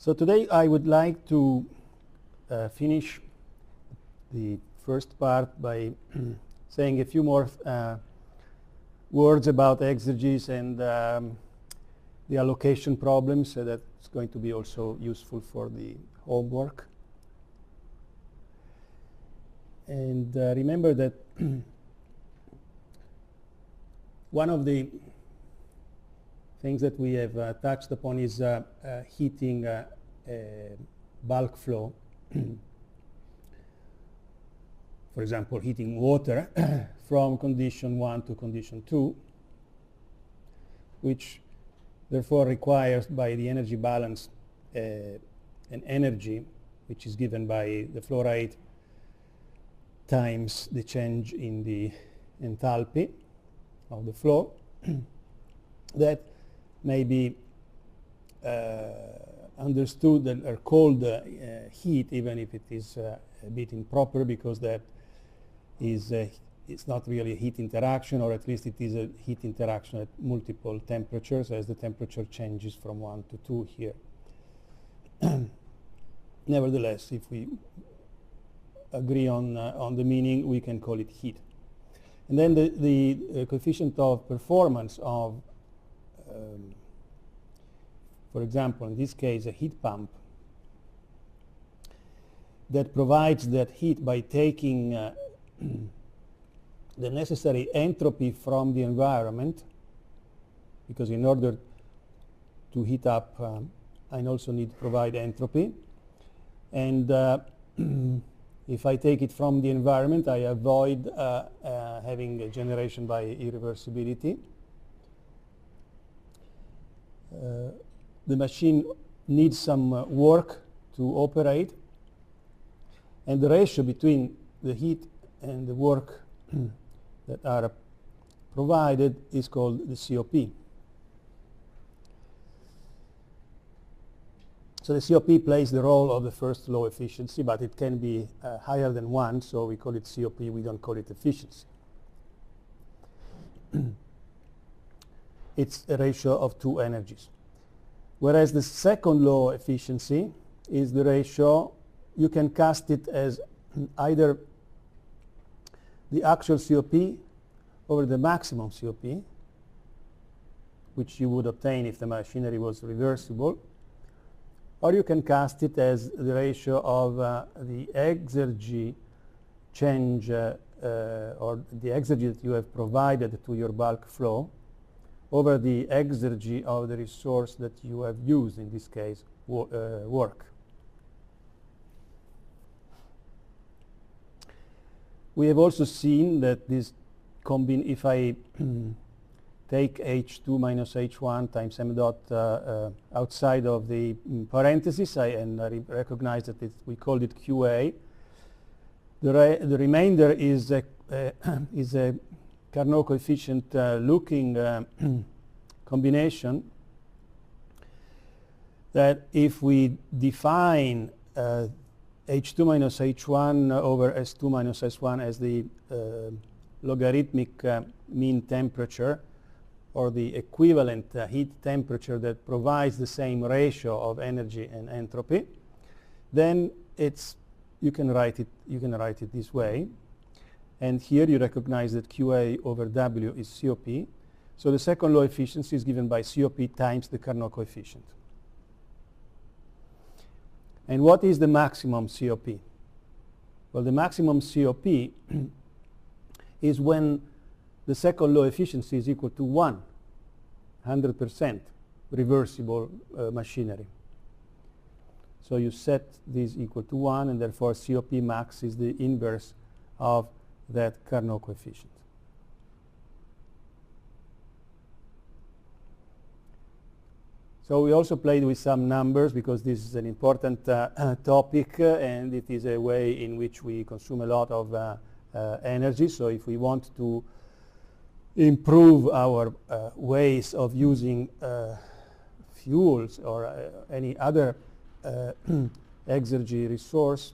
So today I would like to finish the first part by saying a few more words about exergies and the allocation problems, so that's going to be also useful for the homework. And remember that one of the things that we have touched upon is heating bulk flow. For example, heating water from condition 1 to condition 2, which therefore requires by the energy balance an energy which is given by the flow rate times the change in the enthalpy of the flow that may be understood or called heat, even if it is a bit improper, because that is it's not really a heat interaction, or at least it is a heat interaction at multiple temperatures, as the temperature changes from 1 to 2 here. Nevertheless, if we agree on the meaning, we can call it heat. And then the coefficient of performance of for example, in this case, a heat pump that provides that heat by taking the necessary entropy from the environment, because in order to heat up, I also need to provide entropy. And if I take it from the environment, I avoid having a generation by irreversibility. The machine needs some work to operate, and the ratio between the heat and the work that are provided is called the COP. So the COP plays the role of the first law efficiency, but it can be higher than 1, so we call it COP, we don't call it efficiency. It's a ratio of 2 energies. Whereas the second law efficiency is the ratio, you can cast it as either the actual COP over the maximum COP, which you would obtain if the machinery was reversible, or you can cast it as the ratio of the exergy change or the exergy that you have provided to your bulk flow over the exergy of the resource that you have used, in this case, work. We have also seen that this if I take H2 minus H1 times m dot outside of the parentheses, and I recognize that we called it QA, the remainder is a Carnot coefficient looking combination that if we define H2 minus H1 over S2 minus S1 as the logarithmic mean temperature, or the equivalent heat temperature that provides the same ratio of energy and entropy, then you can write it this way. And here you recognize that QA over W is COP. So the second law efficiency is given by COP times the Carnot coefficient. And what is the maximum COP? Well, the maximum COP is when the second law efficiency is equal to 100% reversible machinery. So you set this equal to 1, and therefore COP max is the inverse of that Carnot coefficient. So we also played with some numbers, because this is an important topic, and it is a way in which we consume a lot of energy. So if we want to improve our ways of using fuels or any other exergy resource,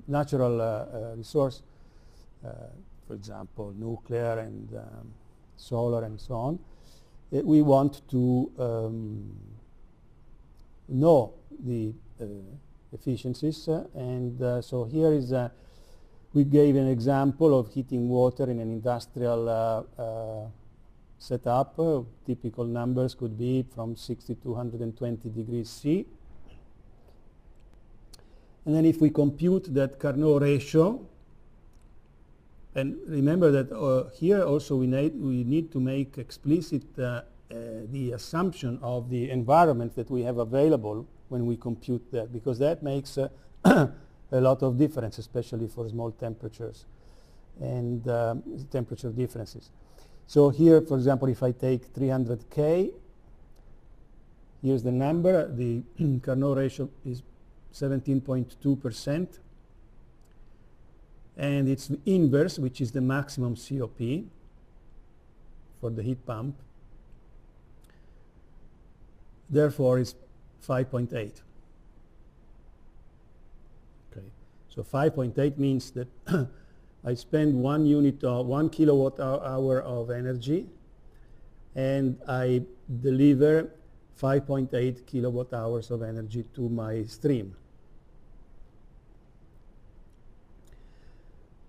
natural resource, for example, nuclear and solar and so on, we want to know the efficiencies, so here is we gave an example of heating water in an industrial setup. Typical numbers could be from 60 to 120 degrees C. And then if we compute that Carnot ratio, and remember that here also we need to make explicit the assumption of the environment that we have available when we compute that, because that makes a lot of difference, especially for small temperatures and temperature differences. So here, for example, if I take 300 K, here's the number. The Carnot ratio is 17.2%. And its inverse, which is the maximum COP for the heat pump, therefore is 5.8. Okay, so 5.8 means that I spend 1 unit or 1 kilowatt hour of energy, and I deliver 5.8 kilowatt hours of energy to my stream.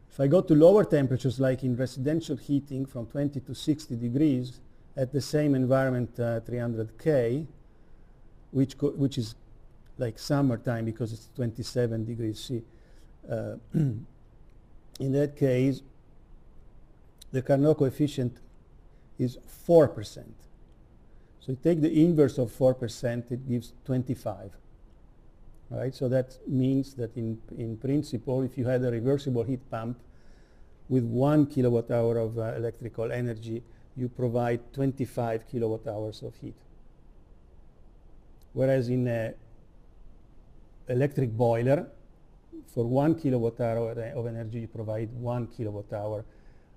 If I go to lower temperatures, like in residential heating from 20 to 60 degrees at the same environment, 300 K, which is like summertime because it's 27 degrees C. In that case, the Carnot coefficient is 4%. So you take the inverse of 4%, it gives 25. Right? So that means that in principle, if you had a reversible heat pump with 1 kilowatt hour of electrical energy, you provide 25 kilowatt hours of heat. Whereas in an electric boiler, for 1 kilowatt hour of energy, you provide 1 kilowatt hour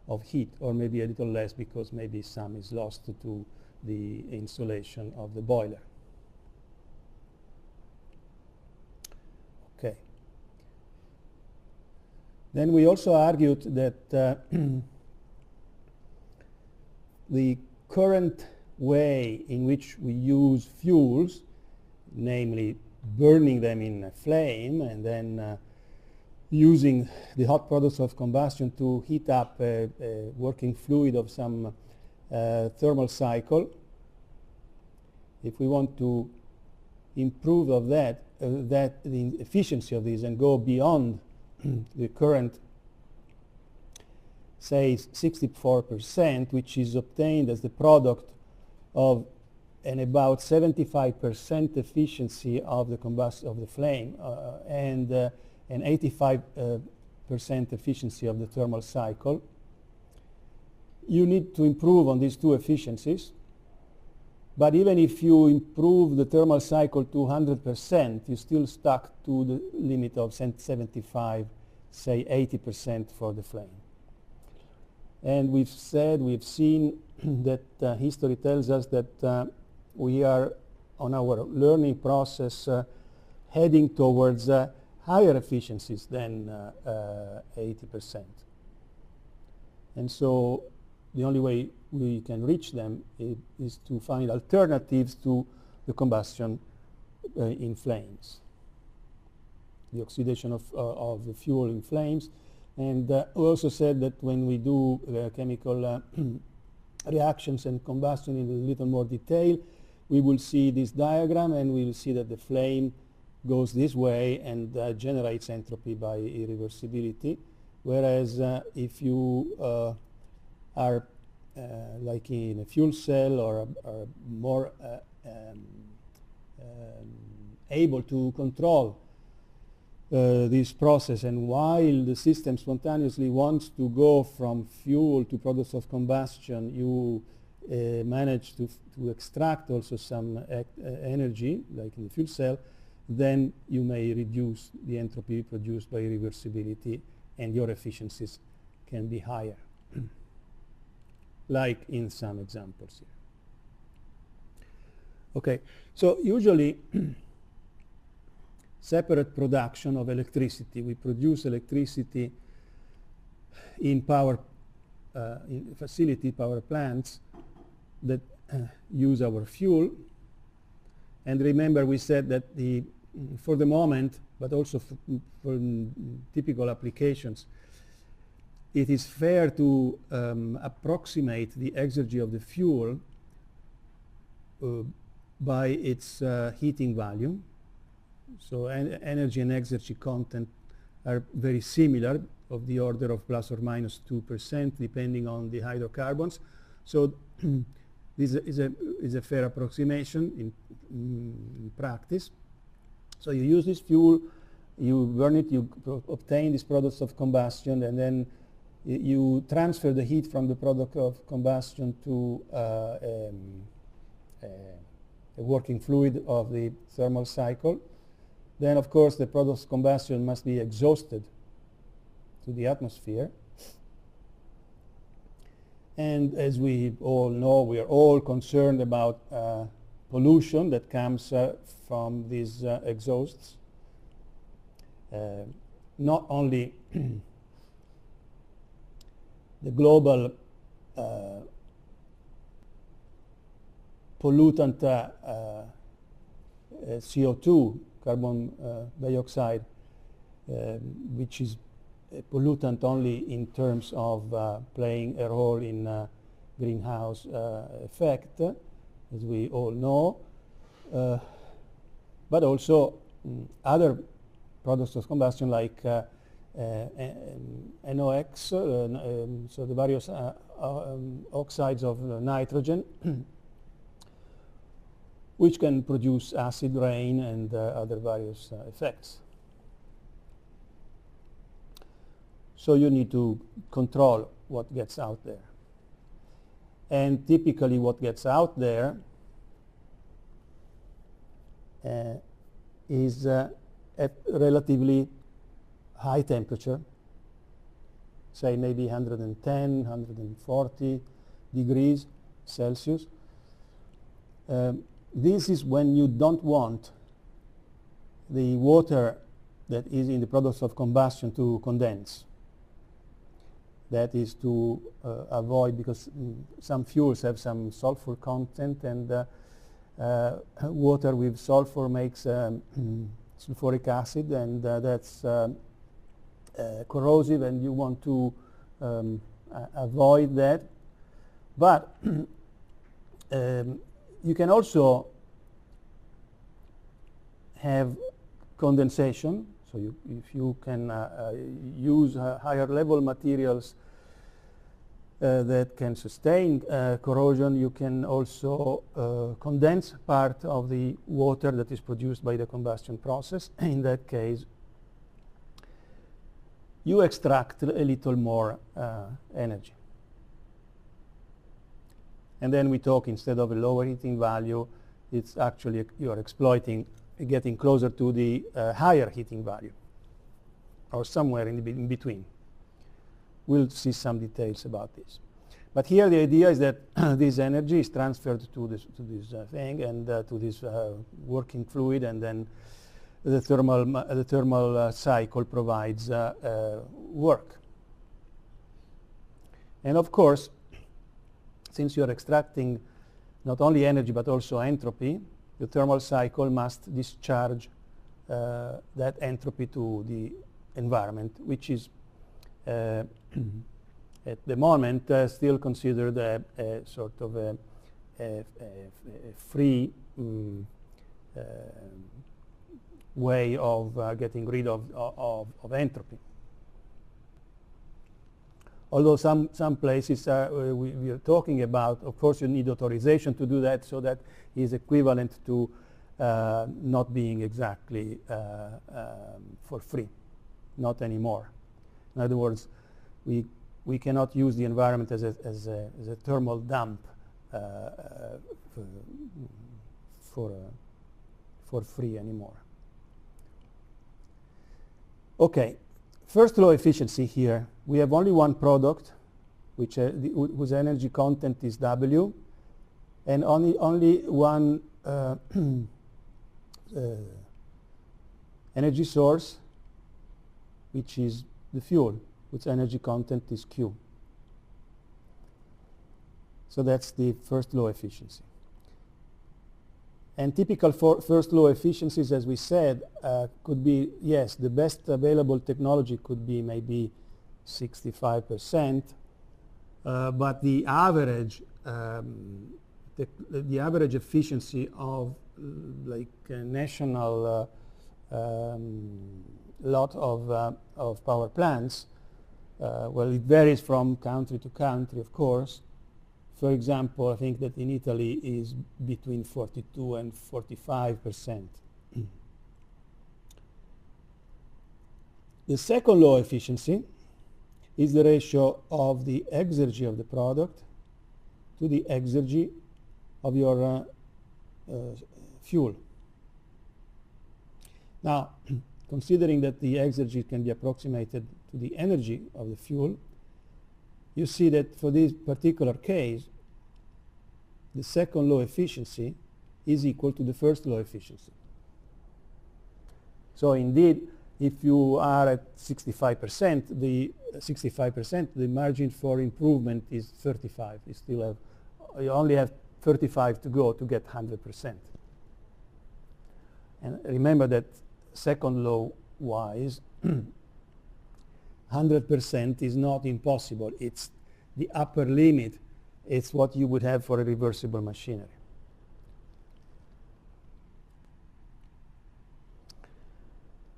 of heat, or maybe a little less because maybe some is lost to the insulation of the boiler. Okay. Then we also argued that the current way in which we use fuels, namely burning them in a flame and then using the hot products of combustion to heat up a working fluid of some thermal cycle, if we want to improve of that, the efficiency of these and go beyond the current, say, 64%, which is obtained as the product of an about 75% efficiency of the flame and an 85% efficiency of the thermal cycle. You need to improve on these two efficiencies. But even if you improve the thermal cycle to 100%, you're still stuck to the limit of 75, say 80% for the flame. And we've seen that history tells us that we are on our learning process heading towards higher efficiencies than 80%. And so the only way we can reach them is to find alternatives to the combustion in flames, the oxidation of the fuel in flames. And we also said that when we do chemical reactions and combustion in a little more detail, we will see this diagram and we will see that the flame goes this way and generates entropy by irreversibility. Whereas if you are like in a fuel cell or more able to control this process, and while the system spontaneously wants to go from fuel to products of combustion, you manage to extract also some energy, like in the fuel cell, then you may reduce the entropy produced by irreversibility and your efficiencies can be higher, like in some examples here. Okay, so usually separate production of electricity. We produce electricity in power, in facility power plants that use our fuel, And remember, we said that for the moment, but also for typical applications, it is fair to approximate the exergy of the fuel by its heating value. So energy and exergy content are very similar, of the order of plus or minus 2%, depending on the hydrocarbons. So this is a fair approximation in practice. So you use this fuel, you burn it, you obtain these products of combustion, and then you transfer the heat from the product of combustion to a working fluid of the thermal cycle. Then, of course, the product of combustion must be exhausted to the atmosphere. And as we all know, we are all concerned about pollution that comes from these exhausts. Not only the global pollutant CO2, carbon dioxide, which is a pollutant only in terms of playing a role in greenhouse effect, as we all know, but also other products of combustion like NOx, so the various oxides of nitrogen, which can produce acid rain and other various effects. So you need to control what gets out there. And typically what gets out there is at relatively high temperature, say maybe 110, 140 degrees Celsius. This is when you don't want the water that is in the products of combustion to condense. That is to avoid, because some fuels have some sulfur content, and water with sulfur makes sulfuric acid, and that's corrosive, and you want to avoid that. But you can also have condensation. So if you can use higher level materials that can sustain corrosion, you can also condense part of the water that is produced by the combustion process. In that case, you extract a little more energy. And then we talk, instead of a lower heating value, it's actually you are exploiting, getting closer to the higher heating value, or somewhere in between. We'll see some details about this. But here the idea is that this energy is transferred to this thing, and to this working fluid, and then the thermal cycle provides work. And of course, since you are extracting not only energy but also entropy, the thermal cycle must discharge that entropy to the environment, which is at the moment still considered a sort of a free way of getting rid of entropy. Although some places we are talking about, of course, you need authorization to do that, so that is equivalent to not being exactly for free, not anymore. In other words, we cannot use the environment as a thermal dump for free anymore. Okay. First law efficiency here, we have only one product whose energy content is W, and only one energy source, which is the fuel, whose energy content is Q. So that's the first law efficiency. And typical first law efficiencies, as we said, could be, yes, the best available technology could be maybe 65%, but the average efficiency of like a national lot of power plants, well, it varies from country to country, of course. For example, I think that in Italy is between 42 and 45%. The second law efficiency is the ratio of the exergy of the product to the exergy of your fuel. Now, considering that the exergy can be approximated to the energy of the fuel, you see that for this particular case, the second law efficiency is equal to the first law efficiency. So indeed, if you are at 65%, the margin for improvement is 35. You only have 35 to go to get 100%. And remember that second law wise, 100% is not impossible. It's the upper limit. It's what you would have for a reversible machinery.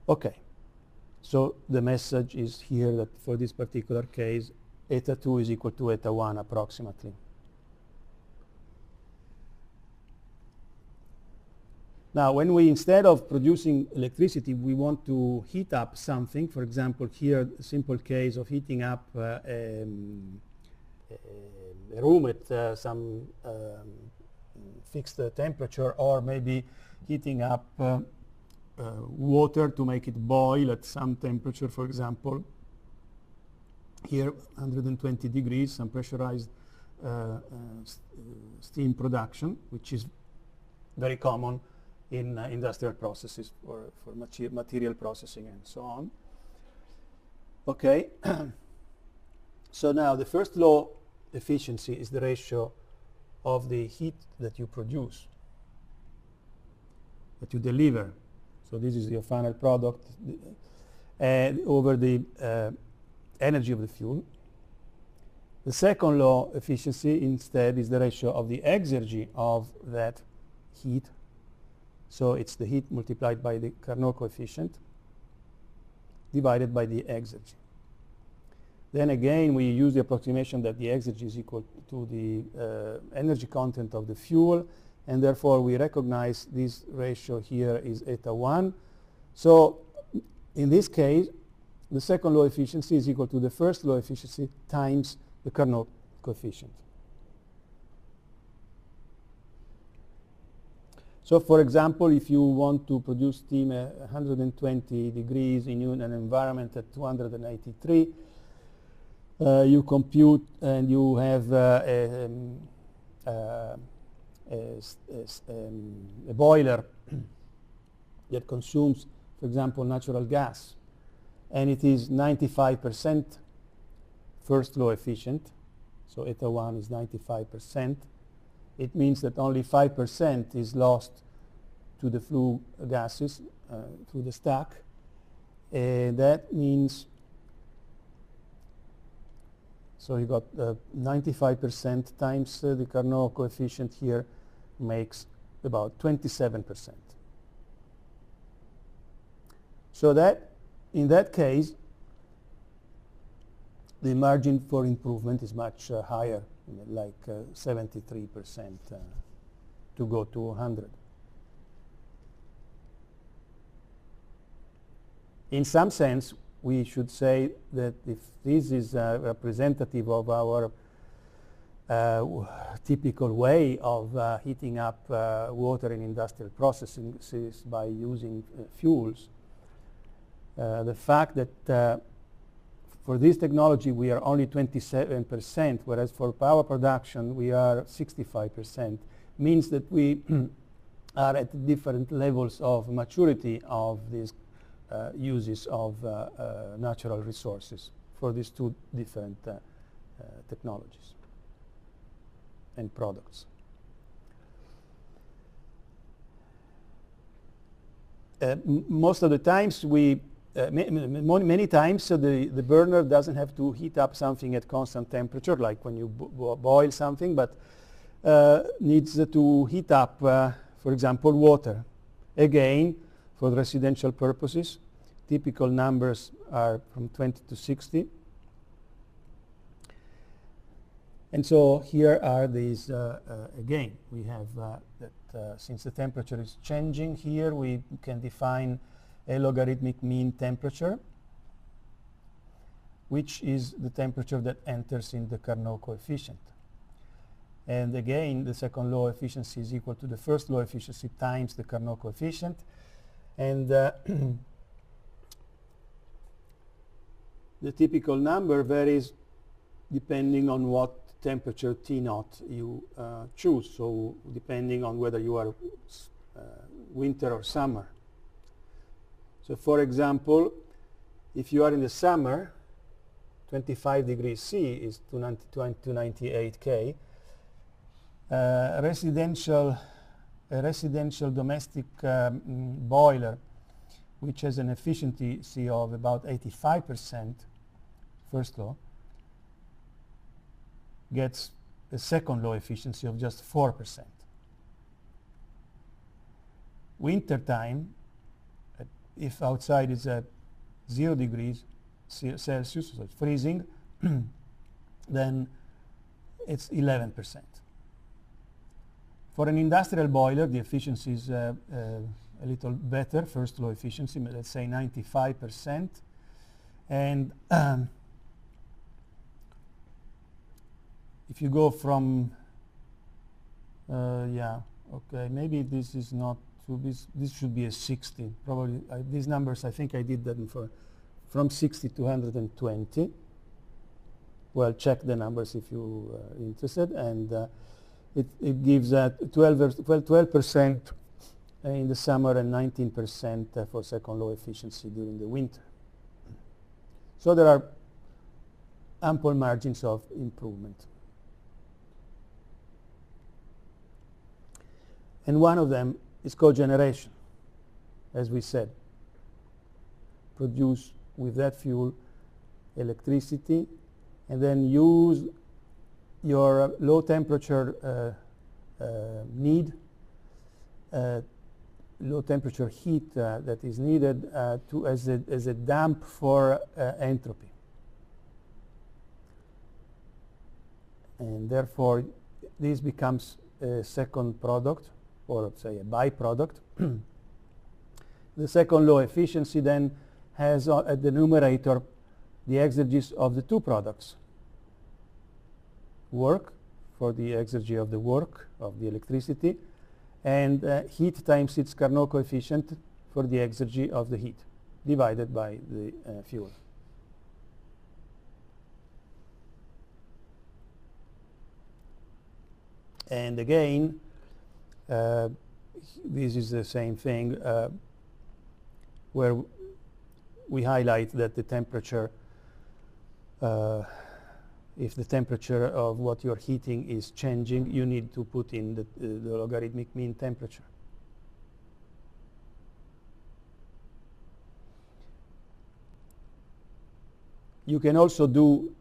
Okay, so the message is here that for this particular case, eta 2 is equal to eta 1 approximately. Now, when we, instead of producing electricity, we want to heat up something, for example, here, a simple case of heating up a room at some fixed temperature, or maybe heating up water to make it boil at some temperature, for example. Here, 120 degrees, some pressurized steam production, which is very common in industrial processes for material processing and so on. Okay, so now the first law efficiency is the ratio of the heat that you produce, that you deliver. So this is your final product over the energy of the fuel. The second law efficiency instead is the ratio of the exergy of that heat. So it's the heat multiplied by the Carnot coefficient divided by the exergy. Then again, we use the approximation that the exergy is equal to the energy content of the fuel, and therefore we recognize this ratio here is eta 1. So in this case, the second law efficiency is equal to the first law efficiency times the Carnot coefficient. So for example, if you want to produce steam at 120 degrees in an environment at 283, you compute and you have a boiler that consumes, for example, natural gas, and it is 95% first law efficient, so eta 1 is 95%. It means that only 5% is lost to the flue gases through the stack. That means, so you got 95% times the Carnot coefficient here makes about 27%. So that, in that case, the margin for improvement is much higher, like 73% to go to 100. In some sense, we should say that if this is representative of our typical way of heating up water in industrial processes by using fuels, the fact that for this technology we are only 27%, whereas for power production we are 65%, means that we are at different levels of maturity of these uses of natural resources for these two different technologies and products. most of the times many times the burner doesn't have to heat up something at constant temperature, like when you boil something, but needs to heat up, for example, water. Again, for residential purposes, typical numbers are from 20 to 60. And so here are these, again, we have that since the temperature is changing here, we can define a logarithmic mean temperature, which is the temperature that enters in the Carnot coefficient. And again, the second law efficiency is equal to the first law efficiency times the Carnot coefficient. And the typical number varies depending on what temperature T0 you choose, so depending on whether you are winter or summer. So for example, if you are in the summer, 25 degrees C is 298 K. A residential domestic boiler, which has an efficiency of about 85%, first law, gets a second law efficiency of just 4%. Winter time, if outside is at 0 degrees Celsius, so it's freezing, then it's 11%. For an industrial boiler, the efficiency is a little better, first law efficiency, let's say 95%. And if you go from, maybe this is not, this should be a 60. Probably these numbers, I think I did that from 60 to 120. Well, check the numbers if you are interested. And it gives 12% in the summer and 19% for second law efficiency during the winter. So there are ample margins of improvement. And one of them is cogeneration, as we said. Produce with that fuel electricity and then use your low temperature low temperature heat that is needed as a damp for entropy. And therefore, this becomes a second product, or say a byproduct. The second law efficiency then has at the numerator the exergies of the two products. Work for the exergy of the work of the electricity, and heat times its Carnot coefficient for the exergy of the heat, divided by the fuel. And again, this is the same thing where we highlight that the temperature, if the temperature of what you're heating is changing, you need to put in the logarithmic mean temperature. You can also do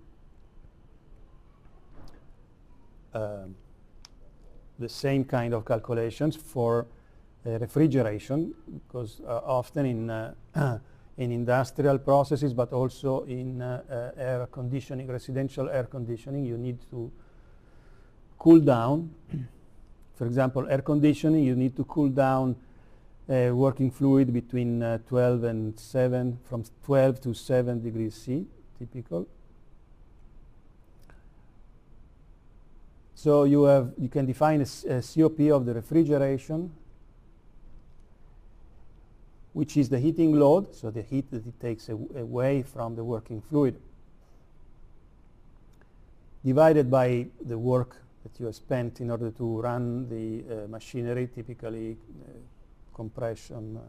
the same kind of calculations for refrigeration, because often in industrial processes, but also in air conditioning, residential air conditioning, you need to cool down. For example, air conditioning, you need to cool down working fluid between 12 and 7, from 12 to 7 degrees C, typical. So you can define a COP of the refrigeration, which is the heating load, so the heat that it takes away from the working fluid, divided by the work that you have spent in order to run the machinery, typically compression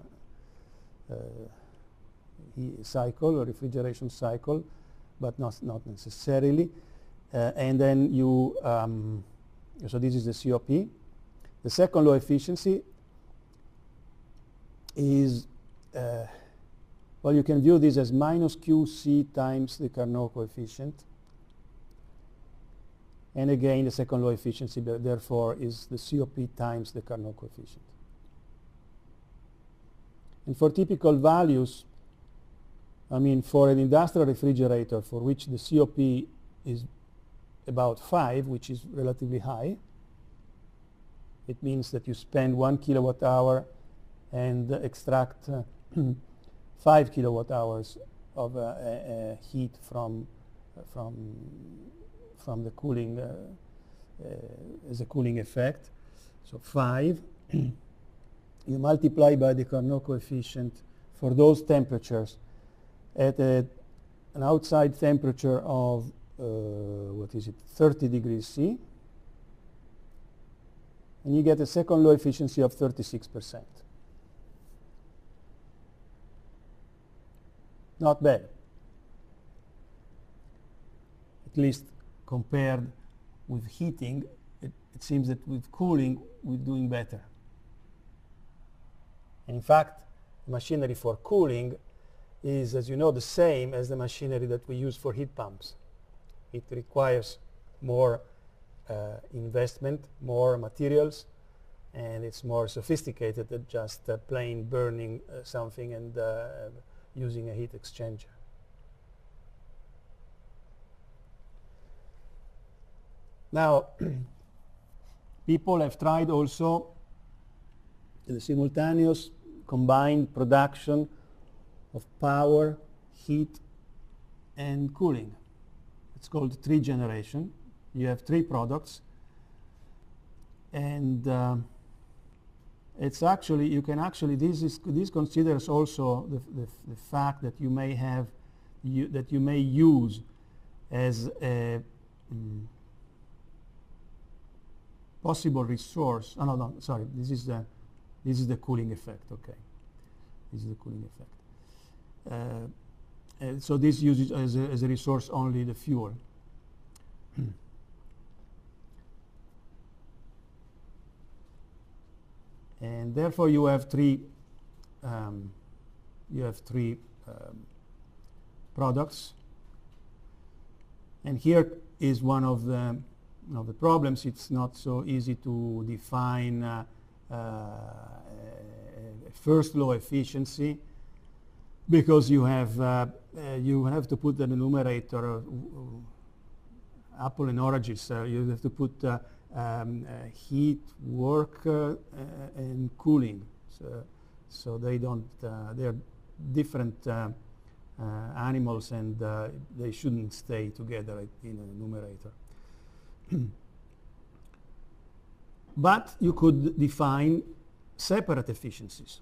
cycle or refrigeration cycle, but not necessarily. And then you, so this is the COP. The second law efficiency is well, you can view this as minus QC times the Carnot coefficient. And again, the second law efficiency, therefore, is the COP times the Carnot coefficient. And for typical values, I mean, for an industrial refrigerator for which the COP is about 5, which is relatively high, it means that you spend 1 kilowatt hour and extract 5 kilowatt hours of heat from the cooling as a cooling effect. So 5. You multiply by the Carnot coefficient for those temperatures at an outside temperature of, 30 degrees C. And you get a second law efficiency of 36%. Not bad. At least compared with heating, it seems that with cooling, we're doing better. And in fact, machinery for cooling is, as you know, the same as the machinery that we use for heat pumps. It requires more investment, more materials, and it's more sophisticated than just plain burning something and using a heat exchanger. Now, people have tried also the simultaneous combined production of power, heat, and cooling. It's called trigeneration. You have 3 products, and it's actually, you can actually, this considers also the fact that you may have, that you may use as a possible resource. Oh, no, sorry, this is the cooling effect. Okay, this is the cooling effect. So this uses as a resource only the fuel. And therefore you have three products. And here is one of the problems. It's not so easy to define a first law efficiency, because you have to put the numerator apple and oranges. You have to put heat, work, and cooling. So they don't. They're different animals, and they shouldn't stay together in a numerator. But you could define separate efficiencies,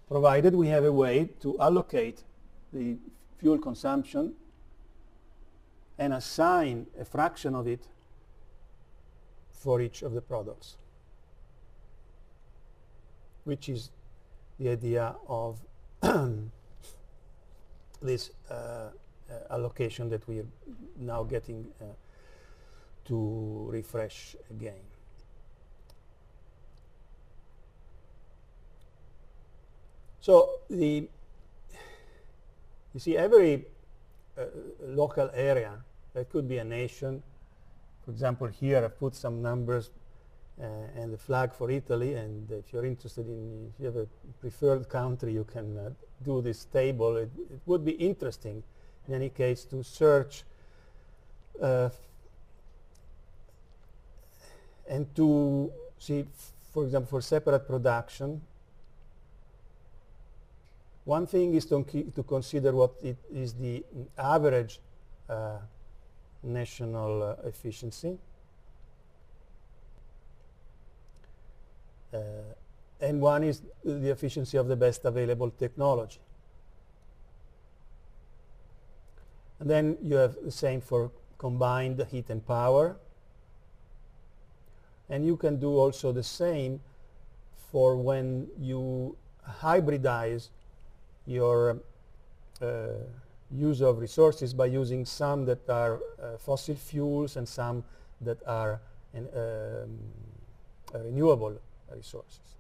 provided we have a way to allocate the fuel consumption and assign a fraction of it for each of the products, which is the idea of this allocation that we are now getting to refresh again. So you see, every local area, that could be a nation. For example, here I've put some numbers and the flag for Italy, and if you're interested in, if you have a preferred country, you can do this table. It would be interesting, in any case, to search and to see, for example, for separate production. One thing is to consider what is the average national efficiency. And one is the efficiency of the best available technology. And then you have the same for combined heat and power. And you can do also the same for when you hybridize your use of resources by using some that are fossil fuels and some that are renewable resources.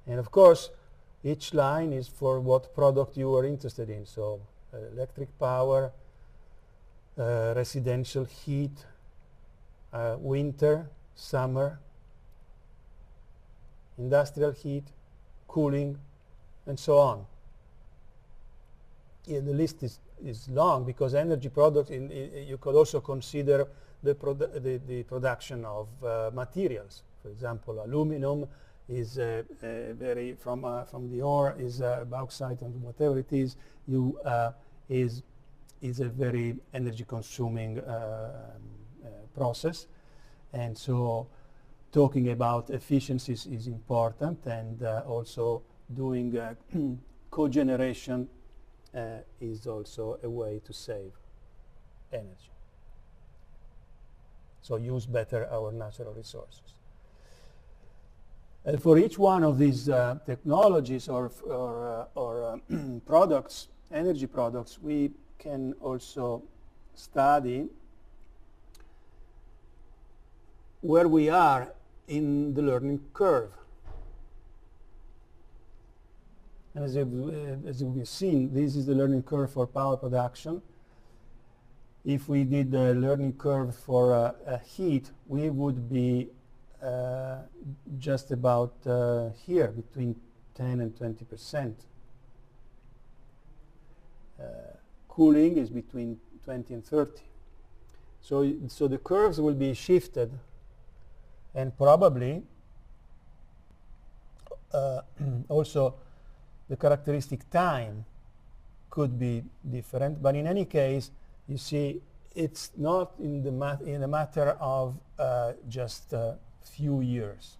And of course, each line is for what product you are interested in. So electric power, residential heat, winter, summer, industrial heat, cooling, and so on. Yeah, the list is long because energy products, you could also consider the production of materials. For example, aluminum is very from the ore is bauxite and whatever it is, is a very energy consuming process, and so talking about efficiencies is important, and also doing cogeneration is also a way to save energy. So use better our natural resources. And for each one of these technologies or products, energy products, we can also study where we are in the learning curve. And as we've seen, this is the learning curve for power production. If we did the learning curve for heat, we would be just about here, between 10 and 20%. Cooling is between 20 and 30. So the curves will be shifted, and probably also the characteristic time could be different, but in any case, you see, it's not in a matter of just a few years.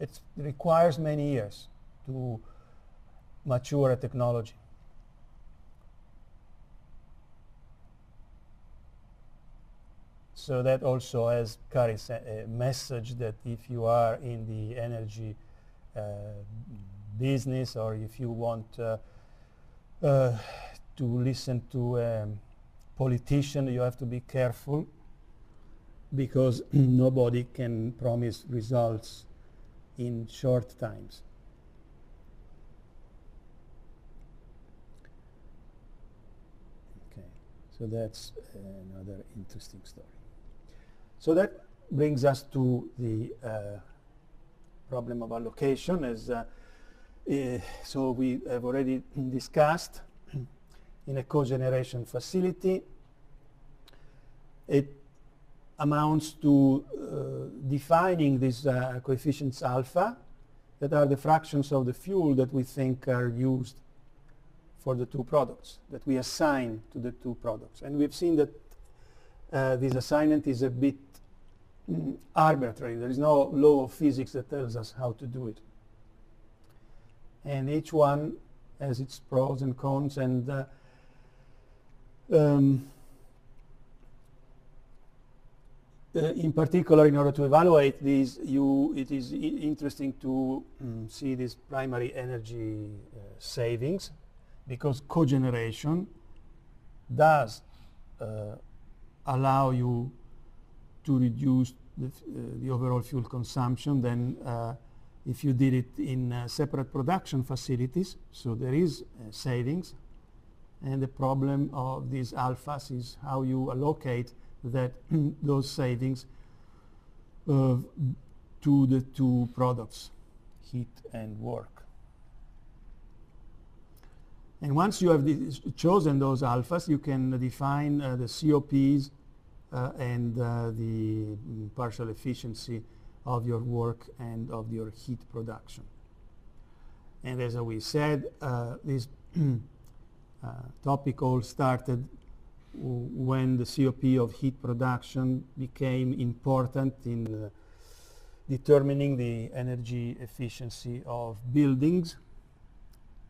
It requires many years to mature a technology. So that also carries a message that if you are in the energy business, or if you want to listen to a politician, you have to be careful, because nobody can promise results in short times. Okay, so that's another interesting story. So that brings us to the problem of allocation. So we have already discussed in a cogeneration facility, it amounts to defining these coefficients alpha that are the fractions of the fuel that we think are used for the two products, that we assign to the two products. And we've seen that this assignment is a bit arbitrary. There is no law of physics that tells us how to do it. And each one has its pros and cons, and in particular, in order to evaluate these, it is interesting to see this primary energy savings, because cogeneration does allow you to reduce the overall fuel consumption than if you did it in separate production facilities. So there is savings, and the problem of these alphas is how you allocate that those savings to the two products, heat and work. And once you have chosen those alphas, you can define the COPs and the partial efficiency of your work and of your heat production. And as we said, this topic all started when the COP of heat production became important in determining the energy efficiency of buildings,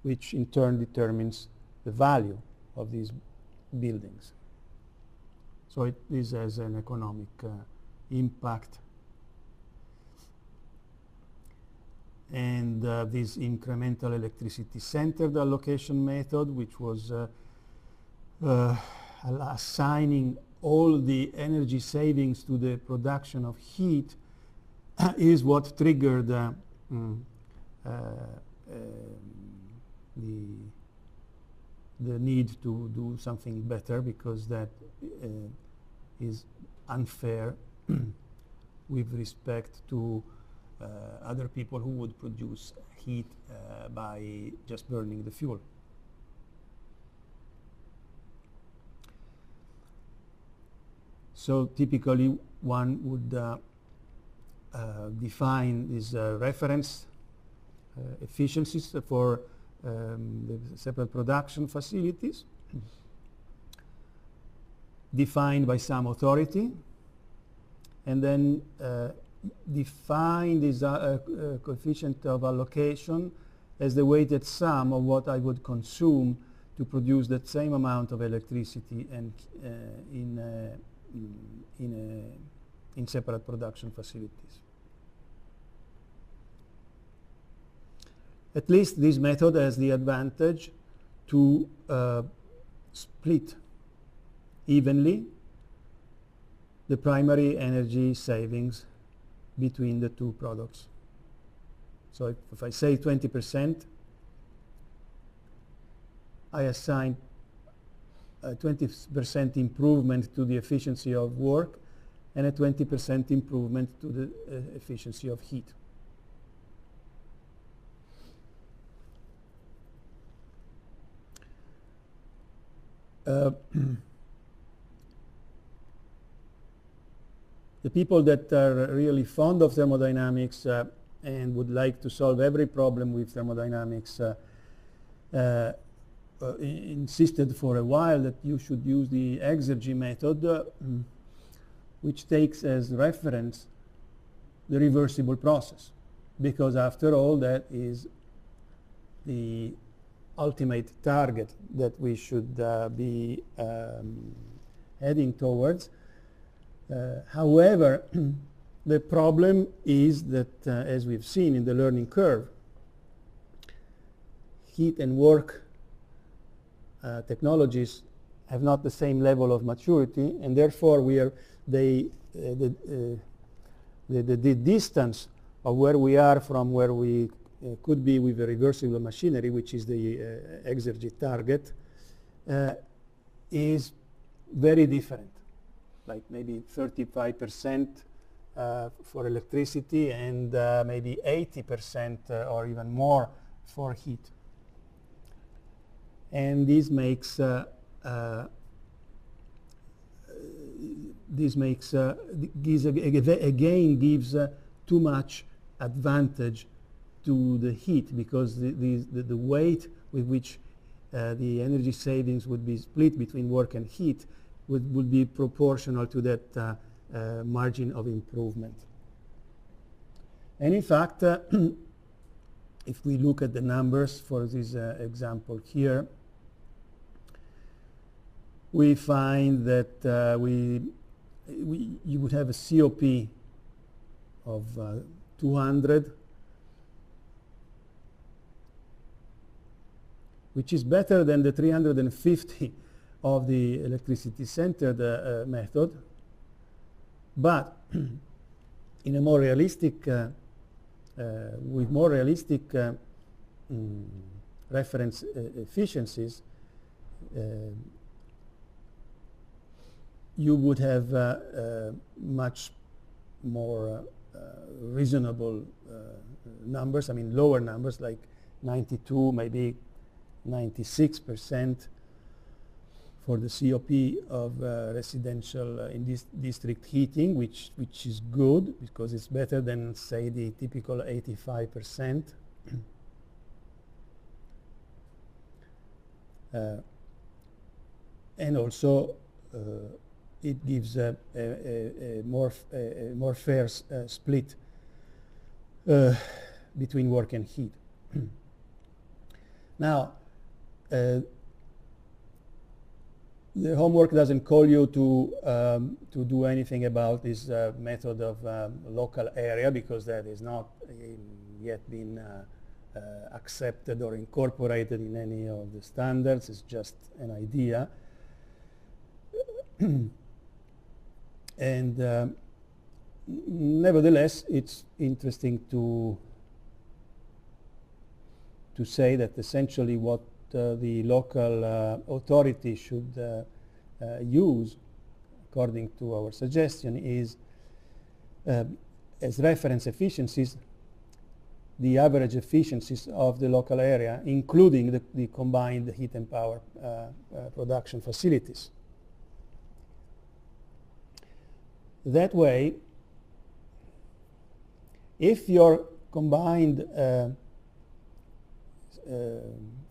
which in turn determines the value of these buildings. So this has an economic impact. And this incremental electricity-centered allocation method, which was assigning all the energy savings to the production of heat, is what triggered the need to do something better, because that is unfair with respect to other people who would produce heat by just burning the fuel. So typically one would define these reference efficiencies for the separate production facilities, defined by some authority, and then define this coefficient of allocation as the weighted sum of what I would consume to produce that same amount of electricity and in separate production facilities. At least this method has the advantage to split evenly the primary energy savings between the two products. So if I say 20%, I assign a 20% improvement to the efficiency of work and a 20% improvement to the efficiency of heat. The people that are really fond of thermodynamics and would like to solve every problem with thermodynamics insisted for a while that you should use the exergy method, which takes as reference the reversible process, because after all that is the ultimate target that we should be heading towards. However, the problem is that, as we've seen in the learning curve, heat and work technologies have not the same level of maturity, and therefore the distance of where we are from where we could be with the reversible machinery, which is the exergy target, is very different, like maybe 35% for electricity and maybe 80% or even more for heat. And this gives too much advantage to the heat, because the weight with which the energy savings would be split between work and heat would be proportional to that margin of improvement. And in fact, if we look at the numbers for this example here, we find that you would have a COP of 200, which is better than the 350 of the electricity-centered method, but in a more realistic, with more realistic reference efficiencies, you would have much more reasonable numbers, I mean lower numbers, like 92, maybe 96% for the COP of residential in this district heating, which is good because it's better than, say, the typical 85%. And also it gives a more fair split between work and heat. Now, the homework doesn't call you to do anything about this method of local area, because that is not yet been accepted or incorporated in any of the standards. It's just an idea. And nevertheless, it's interesting to to say that essentially what the local authority should use, according to our suggestion, is as reference efficiencies the average efficiencies of the local area, including the combined heat and power production facilities. That way, if your combined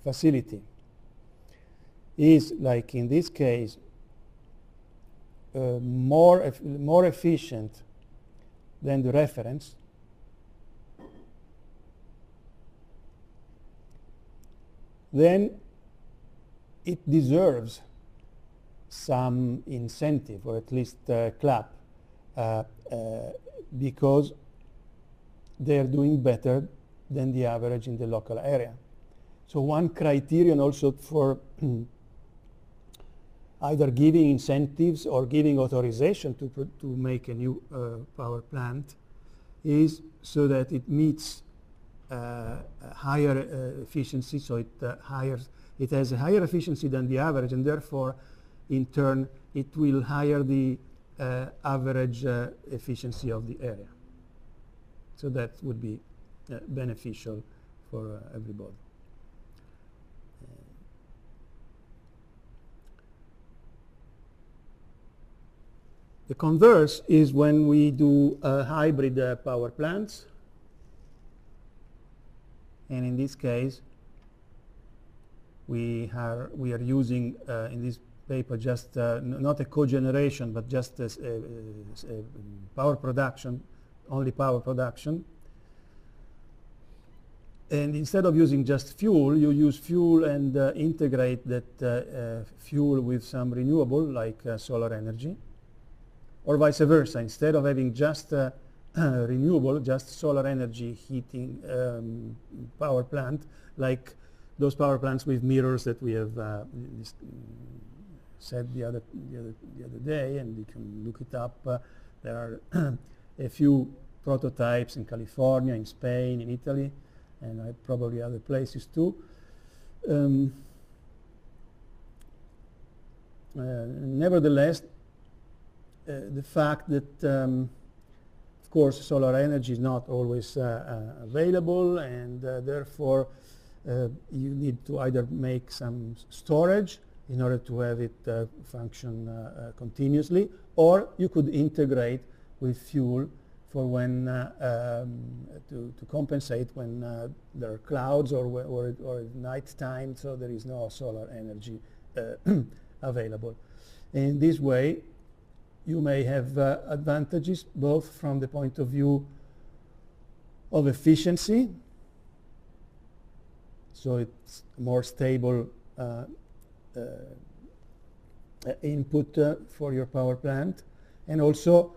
facility is, like in this case, more efficient than the reference, then it deserves some incentive, or at least clap, because they are doing better than the average in the local area. So one criterion also for either giving incentives or giving authorization to make a new power plant is so that it meets higher efficiency, so it has a higher efficiency than the average, and therefore in turn it will higher the average efficiency of the area. So that would be beneficial for everybody. The converse is when we do hybrid power plants. And in this case, we are using in this paper just not a cogeneration, but just a power production, only power production. And instead of using just fuel, you use fuel and integrate that fuel with some renewable, like solar energy, or vice versa. Instead of having just renewable, just solar energy heating power plant, like those power plants with mirrors that we have said the other day, and you can look it up. There are a few prototypes in California, in Spain, in Italy, and probably other places too. Nevertheless, the fact that of course solar energy is not always available, and therefore you need to either make some storage in order to have it function continuously, or you could integrate with fuel for when to compensate when there are clouds or night time, so there is no solar energy available. In this way, you may have advantages both from the point of view of efficiency, so it's more stable input for your power plant, and also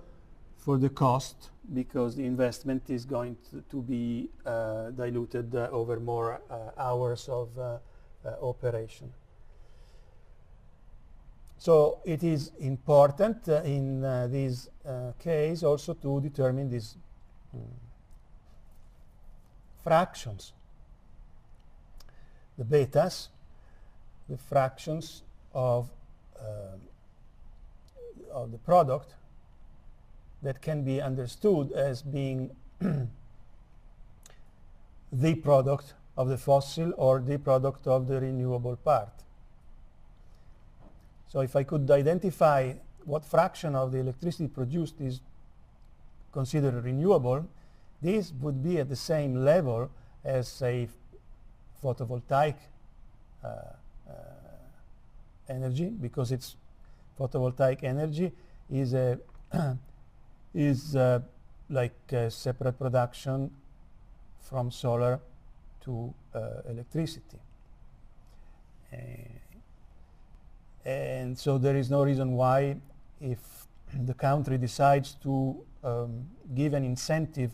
for the cost, because the investment is going to be diluted over more hours of operation. So it is important in this case also to determine these fractions, the betas, the fractions of the product that can be understood as being the product of the fossil or the product of the renewable part. So if I could identify what fraction of the electricity produced is considered renewable, this would be at the same level as, say, photovoltaic energy, because it's photovoltaic energy is a like a separate production from solar to electricity. And so there is no reason why, if the country decides to give an incentive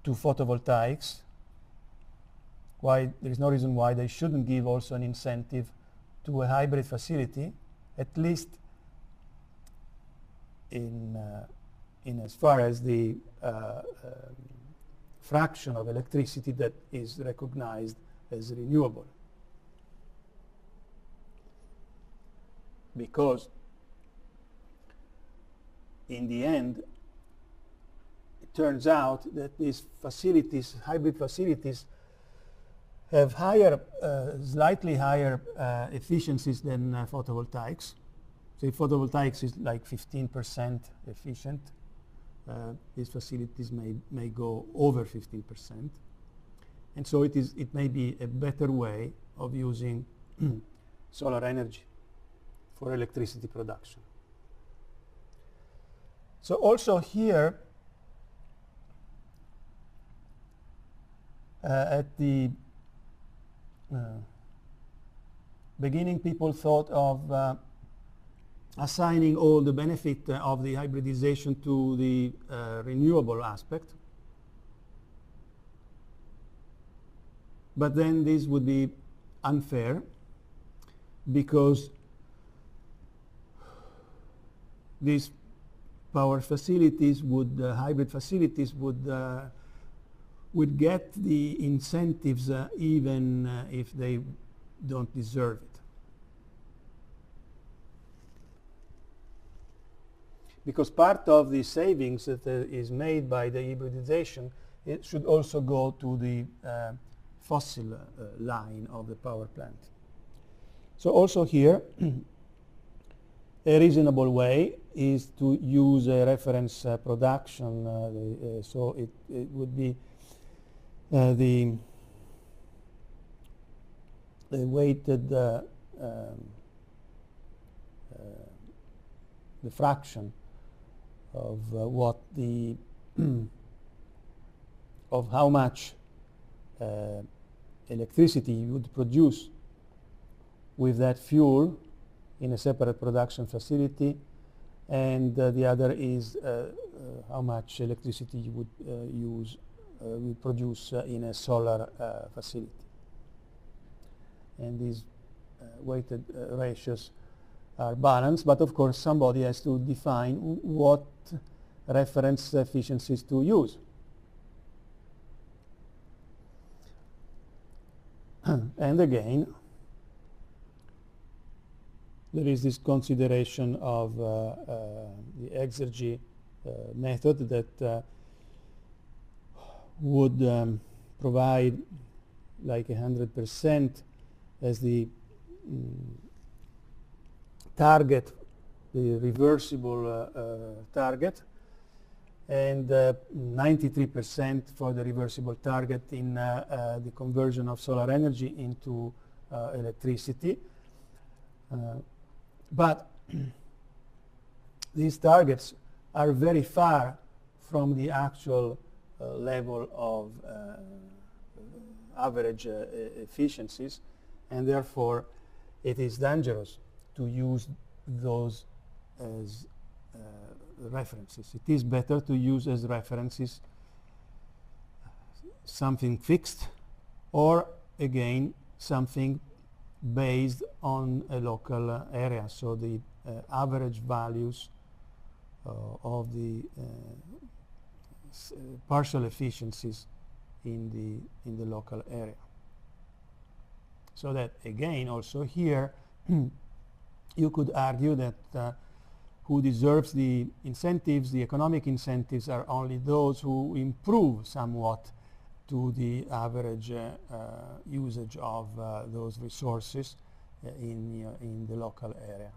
to photovoltaics, there is no reason why they shouldn't give also an incentive to a hybrid facility, at least in as far as the fraction of electricity that is recognized as renewable. Because in the end, it turns out that these facilities, hybrid facilities, have higher, slightly higher efficiencies than photovoltaics. So photovoltaics is like 15% efficient. These facilities may go over 15%. And so it may be a better way of using solar energy for electricity production. So also here, at the beginning, people thought of assigning all the benefit of the hybridization to the renewable aspect. But then this would be unfair, because these power facilities would, hybrid facilities would get the incentives even if they don't deserve it. Because part of the savings that is made by the hybridization, it should also go to the fossil line of the power plant. So also here, a reasonable way is to use a reference production. So it would be the weighted the fraction of what the of how much electricity you would produce with that fuel in a separate production facility, and the other is how much electricity you would produce in a solar facility. And these weighted ratios are balanced, but of course somebody has to define what reference efficiencies to use. And again, there is this consideration of the exergy method that would provide like 100% as the target, the reversible target, and 93% for the reversible target in the conversion of solar energy into electricity. But these targets are very far from the actual level of average efficiencies, and therefore it is dangerous to use those as references. It is better to use as references something fixed, or again something based on a local area, so the average values of the partial efficiencies in the local area. So that again also here you could argue that who deserves the incentives, the economic incentives, are only those who improve somewhat to the average usage of those resources in the local area.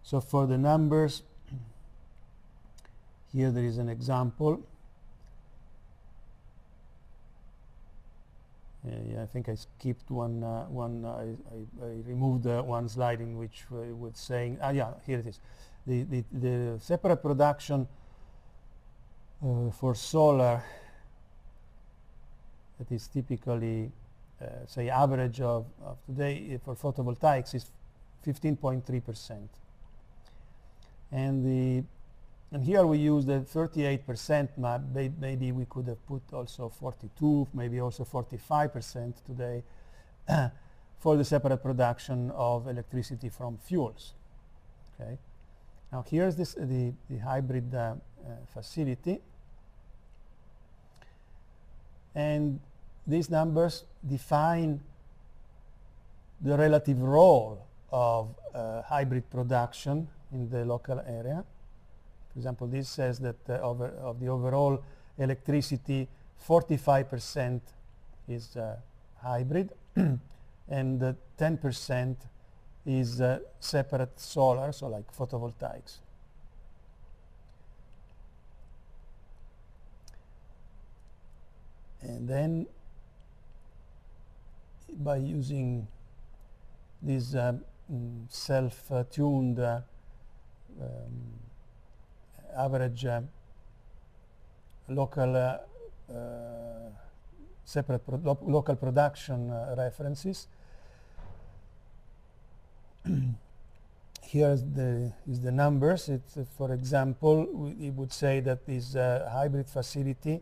So for the numbers, here there is an example. Yeah, I think I skipped one. I removed one slide in which I was saying. Yeah, here it is. The separate production for solar, that is typically, say, average of today for photovoltaics is 15.3%, and here we use the 38% map. Maybe we could have put also 42, maybe also 45% today for the separate production of electricity from fuels. Okay. Now here's the hybrid facility, and these numbers define the relative role of hybrid production in the local area. For example, this says that of the overall electricity, 45% is hybrid, and 10% is separate solar, so like photovoltaics. And then by using this self-tuned average local local production references, here is the numbers. It's for example, we would say that this hybrid facility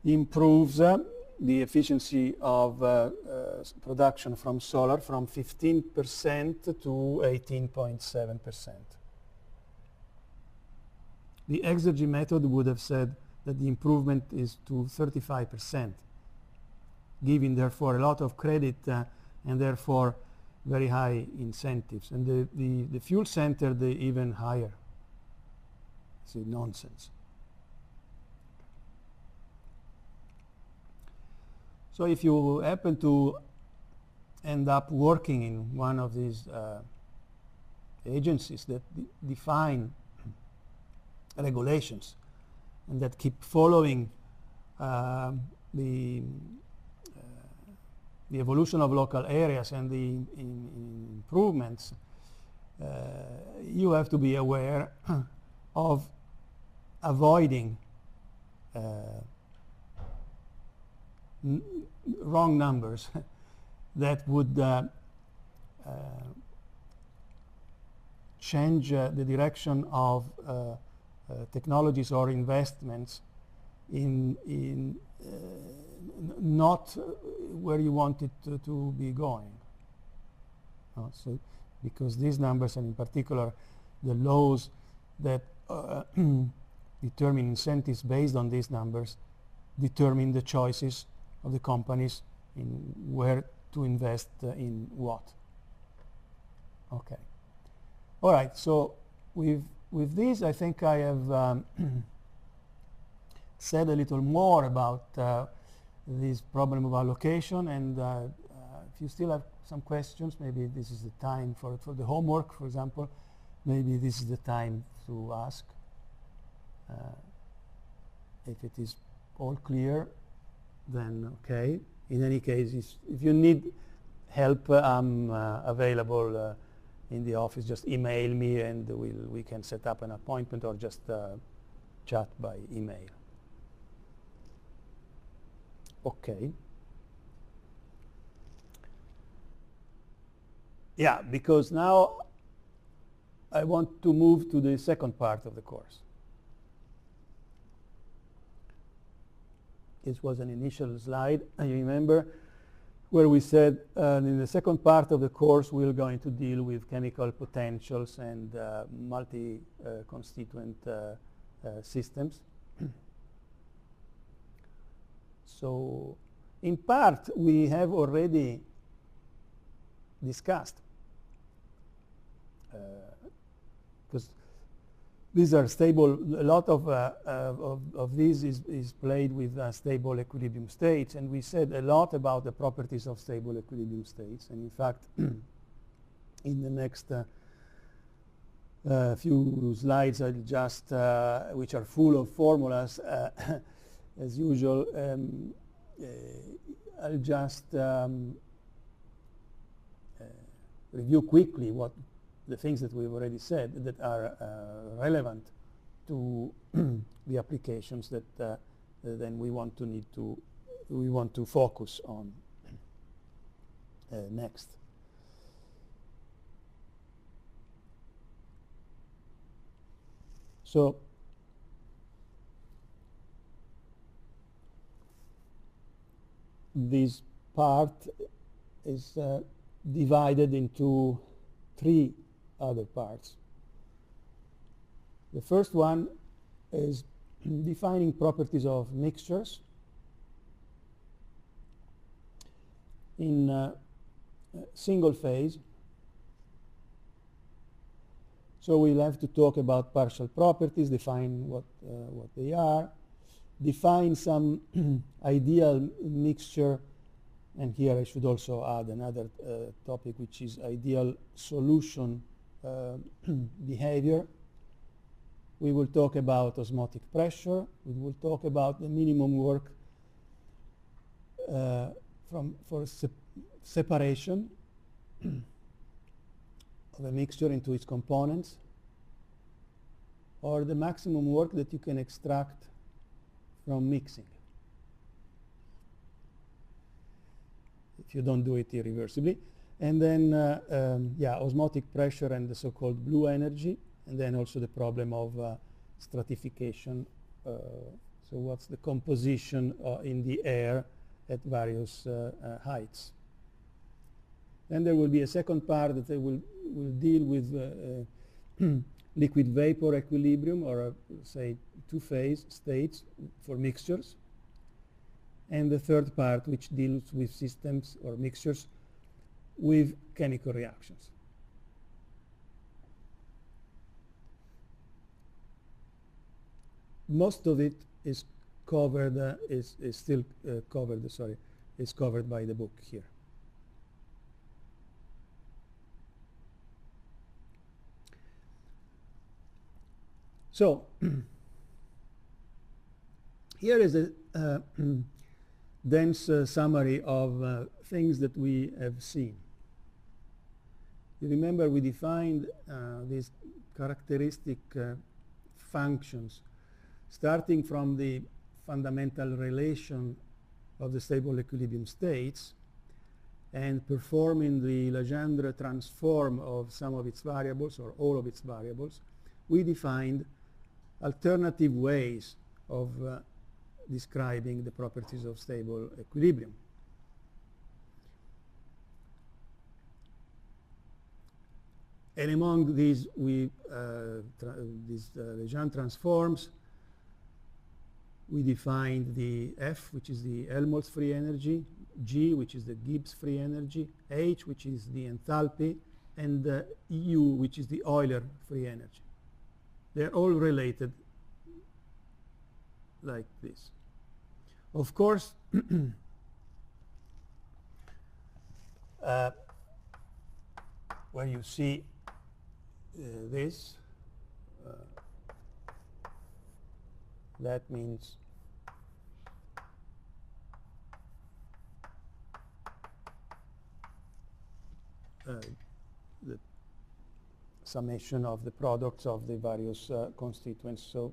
improves the efficiency of production from solar from 15% to 18.7%. The exergy method would have said that the improvement is to 35%, giving therefore a lot of credit and therefore very high incentives. And the fuel center, the even higher. It's nonsense. So if you happen to end up working in one of these agencies that define regulations and that keep following the evolution of local areas and the improvements, you have to be aware of avoiding wrong numbers that would change the direction of technologies or investments in not where you want it to be going. So because these numbers, and in particular the laws that determine incentives based on these numbers, determine the choices of the companies in where to invest in what. Okay. All right. So with this, I think I have said a little more about this problem of allocation. And if you still have some questions, maybe this is the time for the homework, for example. Maybe this is the time to ask. If it is all clear, then okay. In any case, if you need help, I'm available in the office. Just email me and we can set up an appointment, or just chat by email. Okay. Yeah, because now I want to move to the second part of the course. This was an initial slide, you remember, where we said in the second part of the course we're going to deal with chemical potentials and multi-constituent systems. So in part we have already discussed, because these are stable. A lot of this is played with stable equilibrium states, and we said a lot about the properties of stable equilibrium states. And in fact, in the next few slides, I'll just which are full of formulas, as usual. I'll just review quickly what the things that we've already said that are relevant to the applications that then we want to focus on next. So this part is divided into 3 other parts. The first one is defining properties of mixtures in single phase. So we'll have to talk about partial properties, define what they are, define some ideal mixture, and here I should also add another topic, which is ideal solution behavior. We will talk about osmotic pressure. We will talk about the minimum work for separation of a mixture into its components, or the maximum work that you can extract from mixing if you don't do it irreversibly. And then osmotic pressure and the so-called blue energy, and then also the problem of stratification. So what's the composition in the air at various heights. Then there will be a second part that will deal with liquid vapor equilibrium, or say 2-phase states for mixtures. And the third part, which deals with systems or mixtures with chemical reactions. Most of it is covered, is covered by the book here. So here is a dense summary of things that we have seen. You remember we defined these characteristic functions, starting from the fundamental relation of the stable equilibrium states and performing the Legendre transform of some of its variables or all of its variables. We defined alternative ways of describing the properties of stable equilibrium. And among these, these Legendre transforms, we defined the F, which is the Helmholtz free energy, G, which is the Gibbs free energy, H, which is the enthalpy, and U, which is the Euler free energy. They're all related like this. Of course, when you see this, that means the summation of the products of the various constituents. So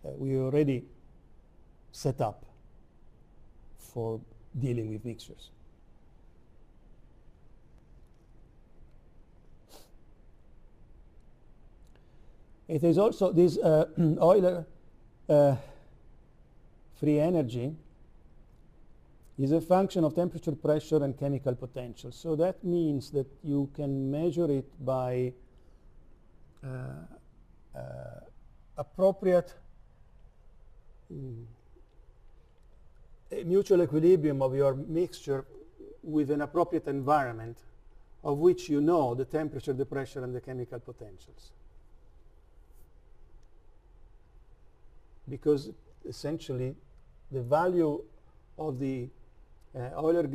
we already set up for dealing with mixtures. It is also this Euler free energy is a function of temperature, pressure, and chemical potential. So that means that you can measure it by appropriate mutual equilibrium of your mixture with an appropriate environment of which you know the temperature, the pressure, and the chemical potentials. Because essentially the value of the Euler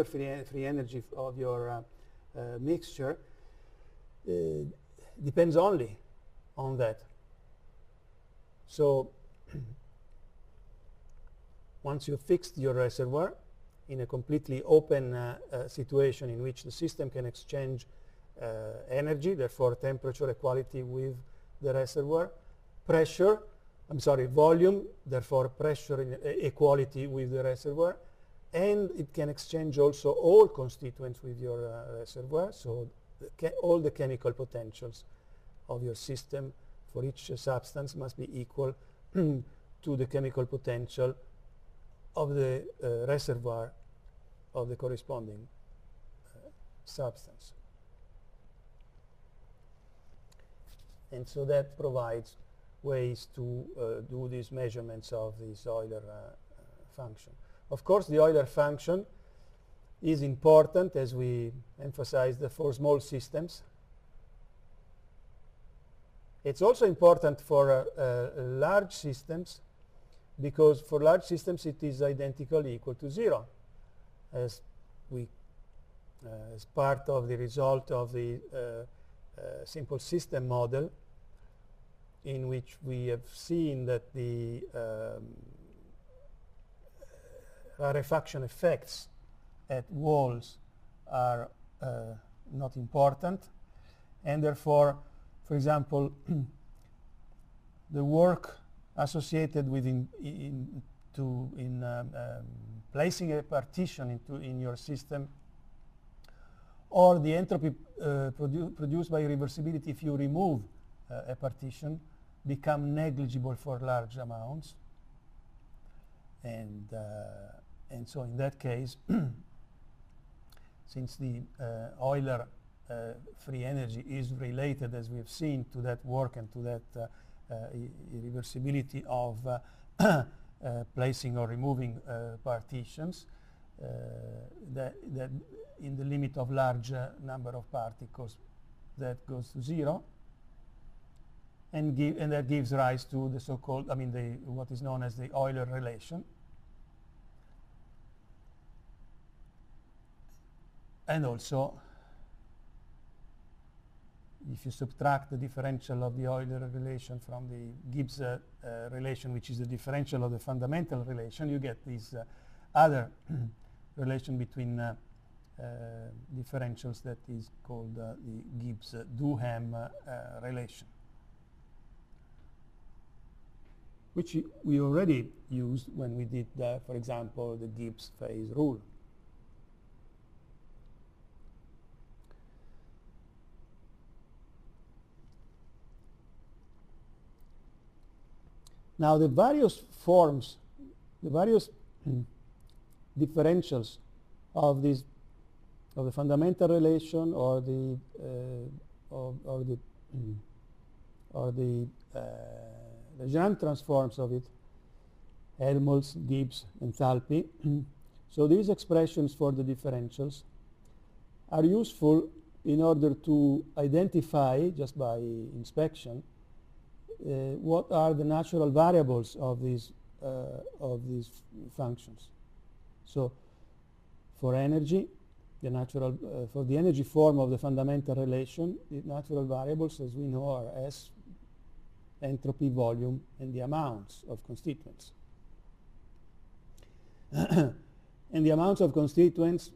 free energy of your mixture depends only on that. So once you've fixed your reservoir in a completely open situation in which the system can exchange energy, therefore temperature equality with the reservoir, volume, therefore pressure equality with the reservoir, and it can exchange also all constituents with your reservoir, so all the chemical potentials of your system for each substance must be equal to the chemical potential of the reservoir of the corresponding substance. And so that provides ways to do these measurements of this Euler function. Of course, the Euler function is important, as we emphasized, for small systems. It's also important for large systems, because for large systems it is identically equal to 0, as part of the result of the simple system model, in which we have seen that the rarefaction effects at walls are not important, and therefore, for example, the work associated with placing a partition in your system, or the entropy produced by reversibility if you remove a partition, become negligible for large amounts. And so in that case, since the Euler free energy is related, as we have seen, to that work and to that irreversibility of placing or removing partitions, that in the limit of large number of particles, that goes to 0, and that gives rise to the so-called, what is known as the Euler relation. And also, if you subtract the differential of the Euler relation from the Gibbs relation, which is the differential of the fundamental relation, you get this other relation between differentials that is called the Gibbs-Duhem relation, which we already used when we did, for example, the Gibbs phase rule. Now the various forms, the various differentials of the fundamental relation, or the Gian transforms of it, Helmholtz, Gibbs, enthalpy. So these expressions for the differentials are useful in order to identify, just by inspection, what are the natural variables of these functions. So for energy, for the energy form of the fundamental relation, the natural variables, as we know, are S, entropy, volume, and the amounts of constituents. And the amounts of constituents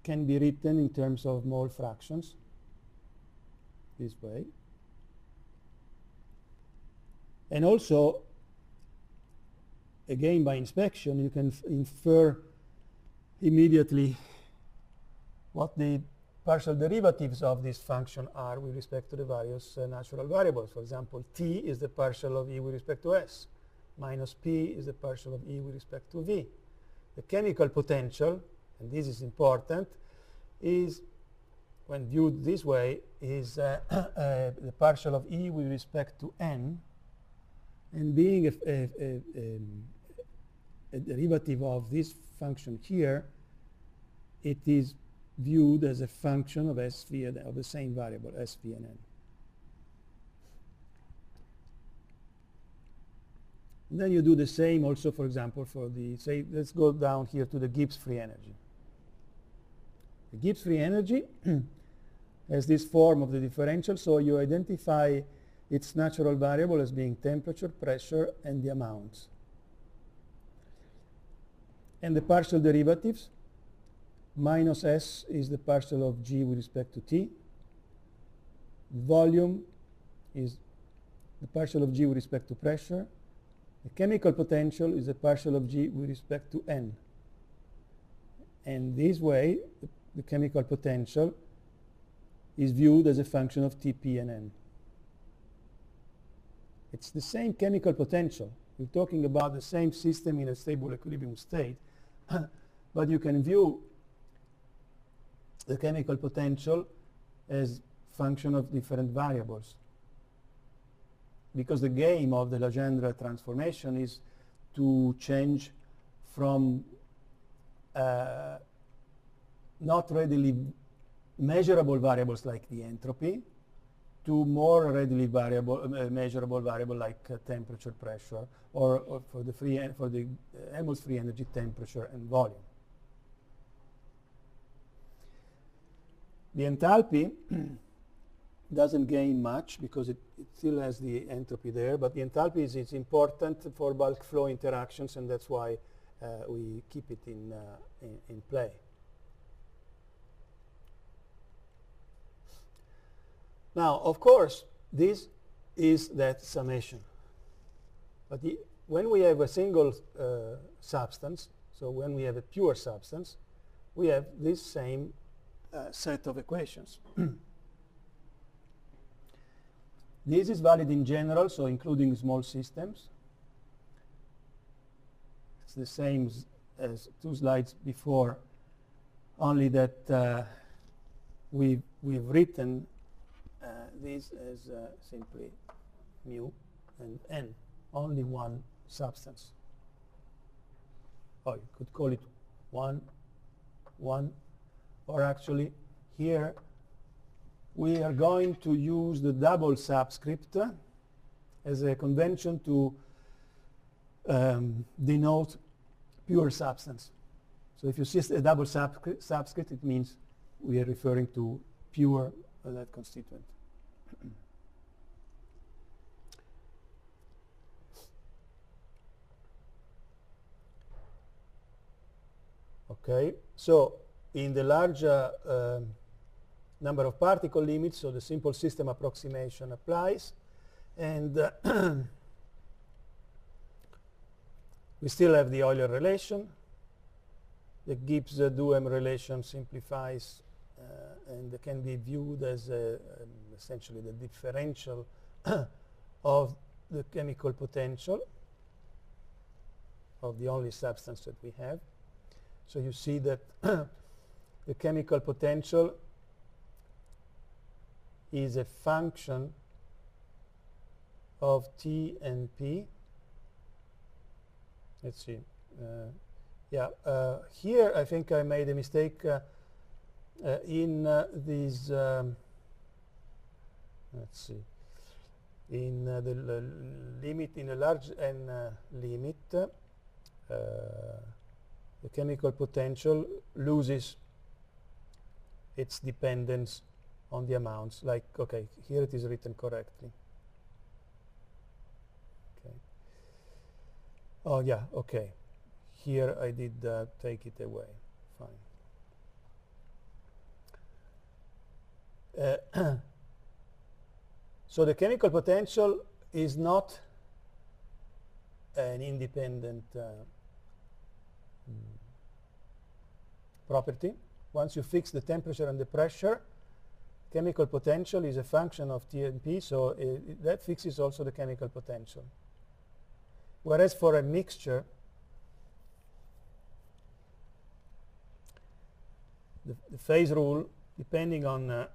can be written in terms of mole fractions, this way. And also, again by inspection, you can infer immediately what the partial derivatives of this function are with respect to the various natural variables. For example, t is the partial of E with respect to S, minus p is the partial of E with respect to V. The chemical potential, and this is important, is, when viewed this way, is the partial of E with respect to N, and being a derivative of this function here, it is viewed as a function of SV, of the same variable, SV and N. And then you do the same also, for example, for the, say, let's go down here to the Gibbs free energy. The Gibbs free energy has this form of the differential, so you identify its natural variable as being temperature, pressure, and the amounts. And the partial derivatives, minus S is the partial of G with respect to T. Volume is the partial of G with respect to pressure. The chemical potential is the partial of G with respect to N. And this way, the chemical potential is viewed as a function of Tp and N. It's the same chemical potential. We're talking about the same system in a stable equilibrium state, but you can view the chemical potential as function of different variables. Because the game of the Legendre transformation is to change from not readily measurable variables like the entropy to more readily measurable variable like temperature, pressure, or for the Helmholtz free energy, temperature and volume. The enthalpy doesn't gain much because it still has the entropy there, but the enthalpy is important for bulk flow interactions, and that's why we keep it in play. Now, of course, this is that summation. But when we have a single substance, so when we have a pure substance, we have this same set of equations. This is valid in general, so including small systems. It's the same as 2 slides before, only that we've written this as simply mu and n, only one substance. Or you could call it 1, 1, or actually here we are going to use the double subscript as a convention to denote pure substance. So if you see a double subscript, it means we are referring to pure that constituent. Okay, so in the larger number of particle limits, so the simple system approximation applies, and we still have the Euler relation. The Gibbs-Duhem relation simplifies and can be viewed as essentially the differential of the chemical potential of the only substance that we have. So you see that the chemical potential is a function of T and P. Let's see. Here I think I made a mistake in these. Let's see. In the limit, in a large n limit, the chemical potential loses its dependence on the amounts. Like, okay, here it is written correctly. Okay. Oh yeah, okay. Here I did take it away. Fine. So the chemical potential is not an independent property. Once you fix the temperature and the pressure, chemical potential is a function of T and P, so that fixes also the chemical potential. Whereas for a mixture, the phase rule, depending on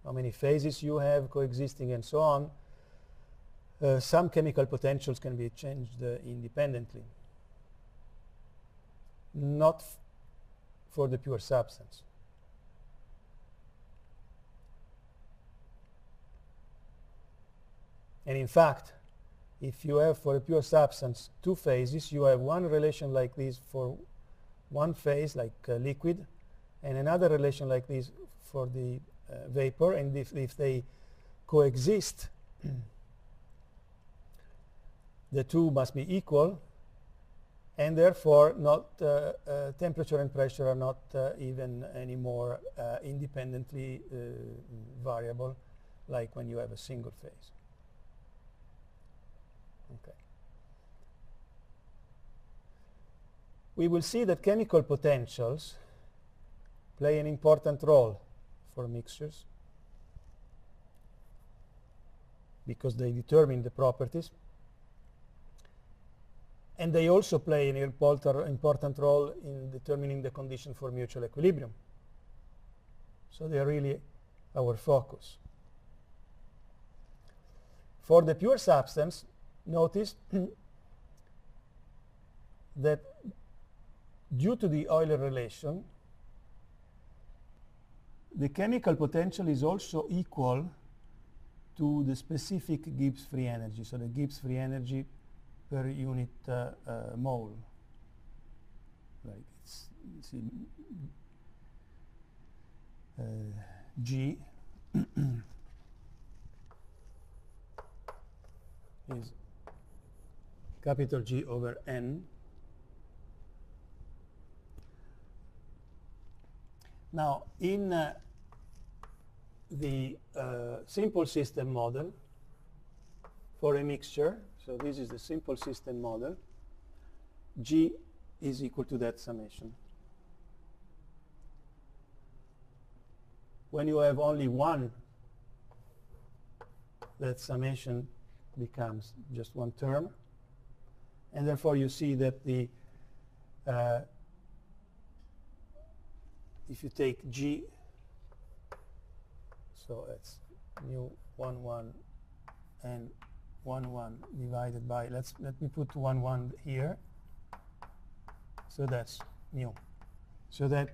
how many phases you have coexisting and so on, some chemical potentials can be changed independently. Not for the pure substance. And in fact, if you have for a pure substance 2 phases, you have one relation like this for one phase, like liquid, and another relation like this for the vapor, and if they coexist, the two must be equal, and therefore not temperature and pressure are not even anymore independently variable, like when you have a single phase. Okay. We will see that chemical potentials play an important role for mixtures because they determine the properties. And they also play an important role in determining the condition for mutual equilibrium. So they are really our focus. For the pure substance, notice that due to the Euler relation, the chemical potential is also equal to the specific Gibbs free energy, so the Gibbs free energy per unit mole. Like it's G is capital G over N. Now, in the simple system model for a mixture, so this is the simple system model, G is equal to that summation. When you have only one, that summation becomes just one term, and therefore you see that the if you take G, so it's mu 1 1 and 1 1 divided by, let me put 1 1 here, so that's mu. So that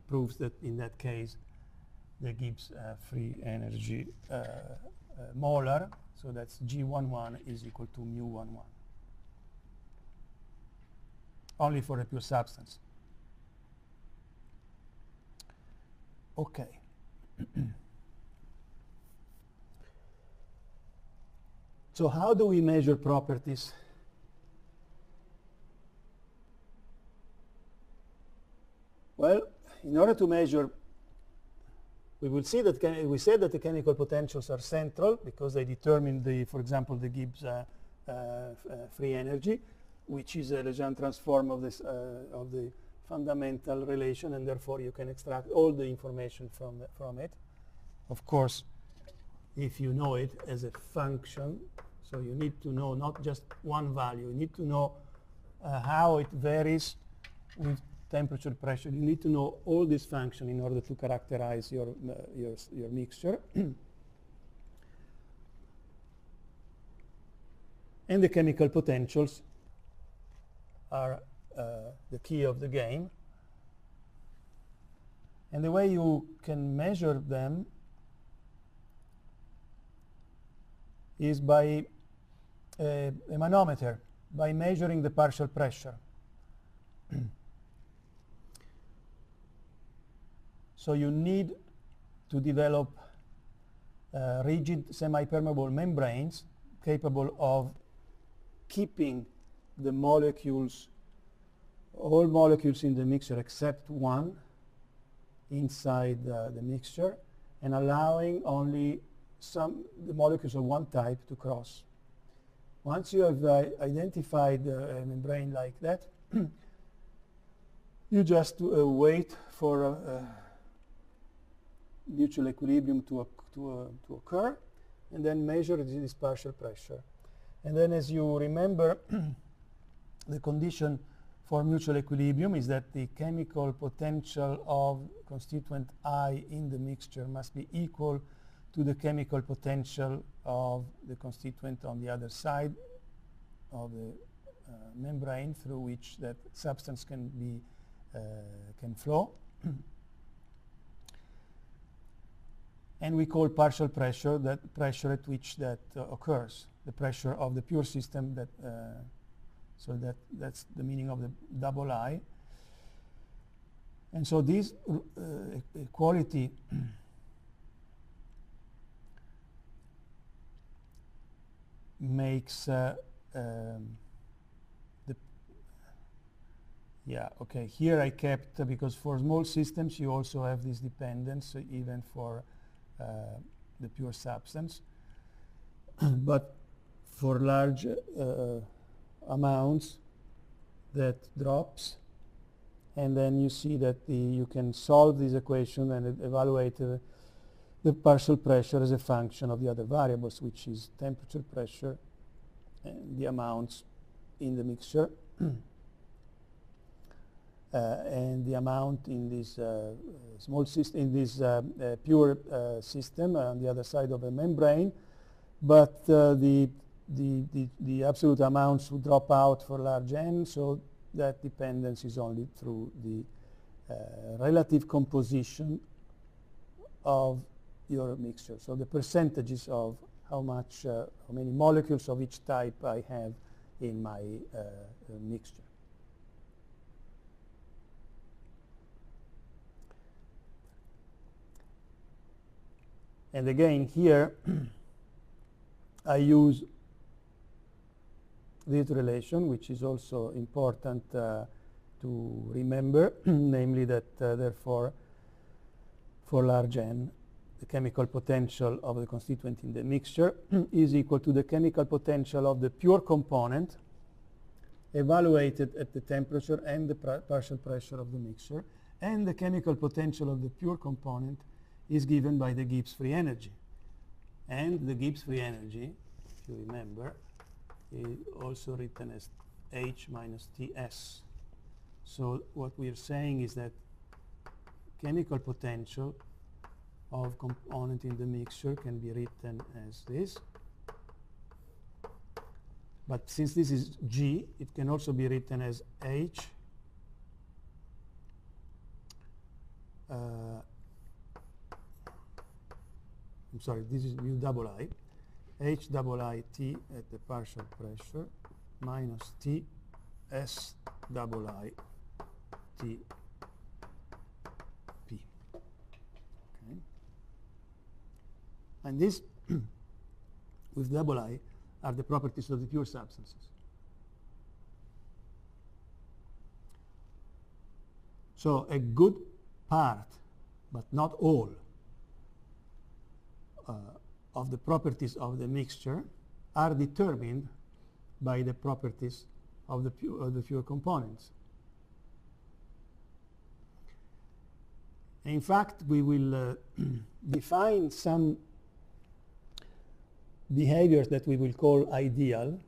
proves that in that case the Gibbs free energy molar, so that's G11 is equal to mu 1 1, only for a pure substance. Okay. So how do we measure properties? Well, in order to measure, we will see that we said that the chemical potentials are central because they determine the, for example, the Gibbs free energy, which is a Legendre transform of this of the fundamental relation, and therefore you can extract all the information from it. Of course, if you know it as a function, so you need to know not just one value, you need to know how it varies with temperature, pressure. You need to know all this function in order to characterize your mixture. And the chemical potentials are the key of the game. And the way you can measure them is by a manometer, by measuring the partial pressure. So you need to develop rigid semi-permeable membranes capable of keeping the molecules, all molecules in the mixture except one, inside the mixture, and allowing only the molecules of one type to cross. Once you have identified a membrane like that, you just wait for mutual equilibrium to occur, and then measure this partial pressure. And then, as you remember, the condition for mutual equilibrium is that the chemical potential of constituent I in the mixture must be equal to the chemical potential of the constituent on the other side of the membrane through which that substance can flow. And we call partial pressure that pressure at which that occurs, the pressure of the pure system. That so that's the meaning of the double I. And so this equality makes here I kept, because for small systems you also have this dependence, even for the pure substance. But for large amounts, that drops, and then you see that you can solve this equation and evaluate the partial pressure as a function of the other variables, which is temperature, pressure, and the amounts in the mixture and the amount in this small system, in this pure system on the other side of a membrane, but the absolute amounts would drop out for large n, so that dependence is only through the relative composition of your mixture. So the percentages of how many molecules of each type I have in my mixture. And again here I use this relation, which is also important to remember, namely that therefore for large n, the chemical potential of the constituent in the mixture is equal to the chemical potential of the pure component evaluated at the temperature and the partial pressure of the mixture, and the chemical potential of the pure component is given by the Gibbs free energy. And the Gibbs free energy, if you remember, is also written as H minus Ts. So what we are saying is that chemical potential of component in the mixture can be written as this. But since this is G, it can also be written as H I'm sorry, this is U double I. H double I T at the partial pressure minus T S double I T P. Okay. And this, with double I, are the properties of the pure substances. So a good part, but not all, of the properties of the mixture are determined by the properties of the pure components. In fact, we will define some behaviors that we will call ideal,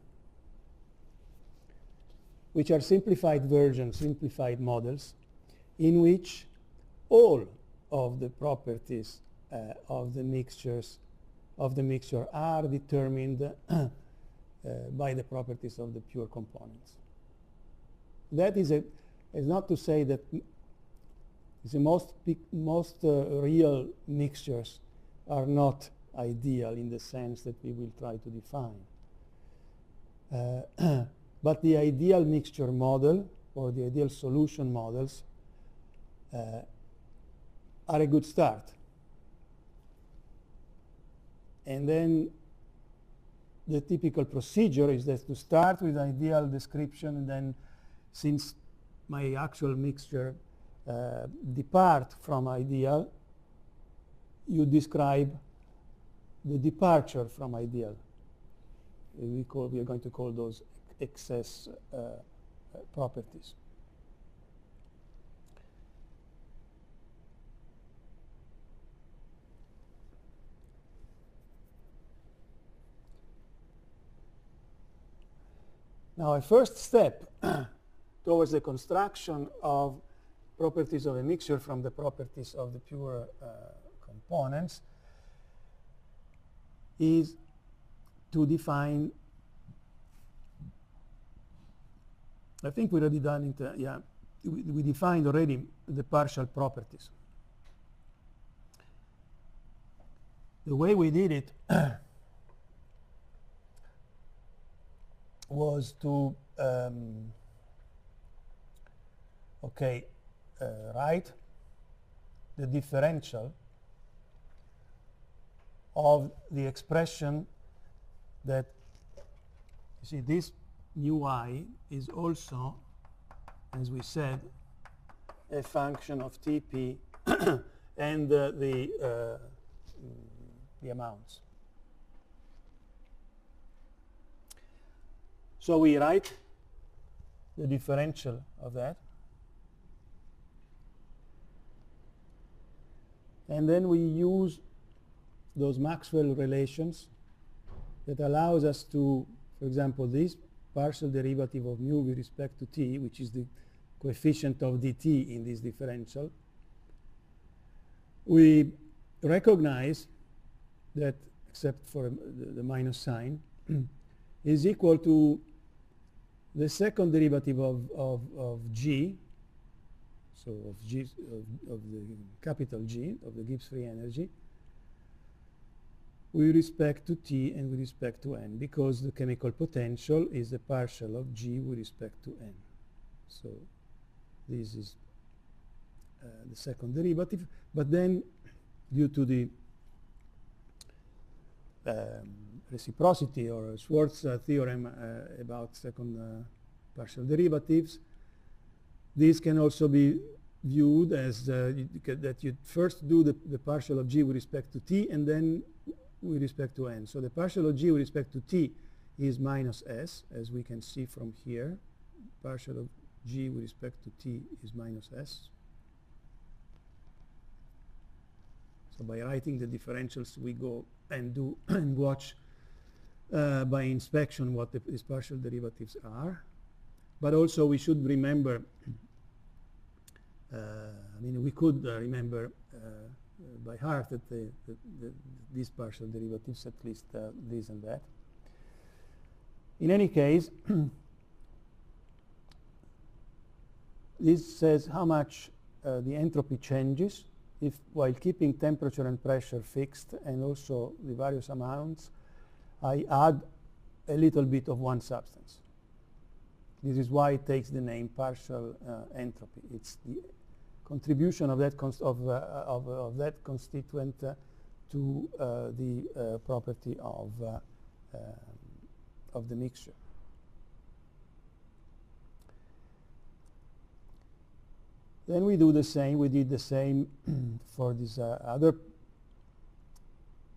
which are simplified versions, simplified models, in which all of the properties of the mixture are determined by the properties of the pure components. That is not to say that most real mixtures are not ideal in the sense that we will try to define. But the ideal mixture model or the ideal solution models are a good start. And then the typical procedure is that to start with ideal description, and then since my actual mixture depart from ideal, you describe the departure from ideal. We are going to call those excess properties. Now, a first step towards the construction of properties of a mixture from the properties of the pure components is to define, I think we already done it, we defined already the partial properties. The way we did it was to write the differential of the expression that, you see, this mu I is also, as we said, a function of Tp and the amounts. So we write the differential of that, and then we use those Maxwell relations that allows us to, for example, this partial derivative of mu with respect to t, which is the coefficient of dt in this differential, we recognize that, except for the minus sign, is equal to the second derivative of g, so of the capital G, of the Gibbs free energy, with respect to t and with respect to n, because the chemical potential is the partial of g with respect to n. So this is the second derivative, but then due to the reciprocity or Schwarz theorem about second partial derivatives, this can also be viewed as that you first do the partial of g with respect to t and then with respect to n. So the partial of g with respect to t is minus s, as we can see from here. Partial of g with respect to t is minus s. So by writing the differentials, we go and do and watch by inspection what these partial derivatives are. But also we should remember, I mean, we could remember by heart that these partial derivatives, at least this and that. In any case, this says how much the entropy changes if, while keeping temperature and pressure fixed and also the various amounts, I add a little bit of one substance. This is why it takes the name partial entropy. It's the contribution of that that constituent to the property of the mixture. Then we do the same. We did the same for these other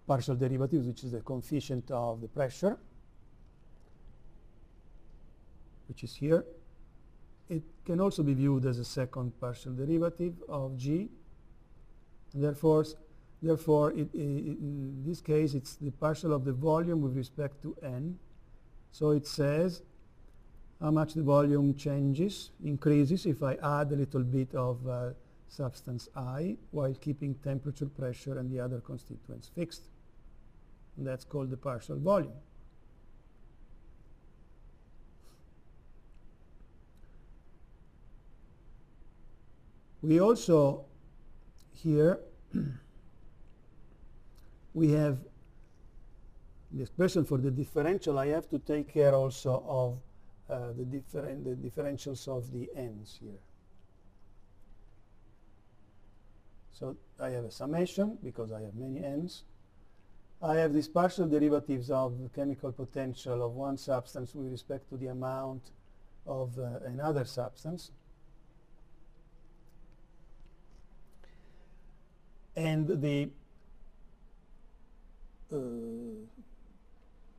partial derivatives, which is the coefficient of the pressure, which is here. It can also be viewed as a second partial derivative of g. And therefore, in this case, it's the partial of the volume with respect to n. So it says how much the volume changes, increases, if I add a little bit of substance I, while keeping temperature, pressure, and the other constituents fixed. And that's called the partial volume. We also, here, we have the expression for the differential. I have to take care also of the differentials of the n's here. So I have a summation because I have many n's. I have these partial derivatives of the chemical potential of one substance with respect to the amount of another substance. And the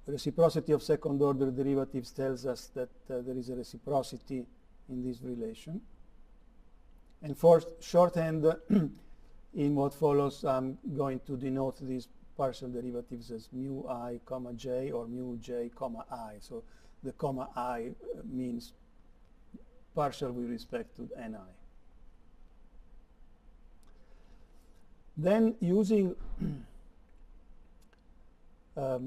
reciprocity of second order derivatives tells us that there is a reciprocity in this relation. And for shorthand, in what follows, I'm going to denote these partial derivatives as mu I comma j or mu j comma I. So the comma I means partial with respect to ni. Then using, for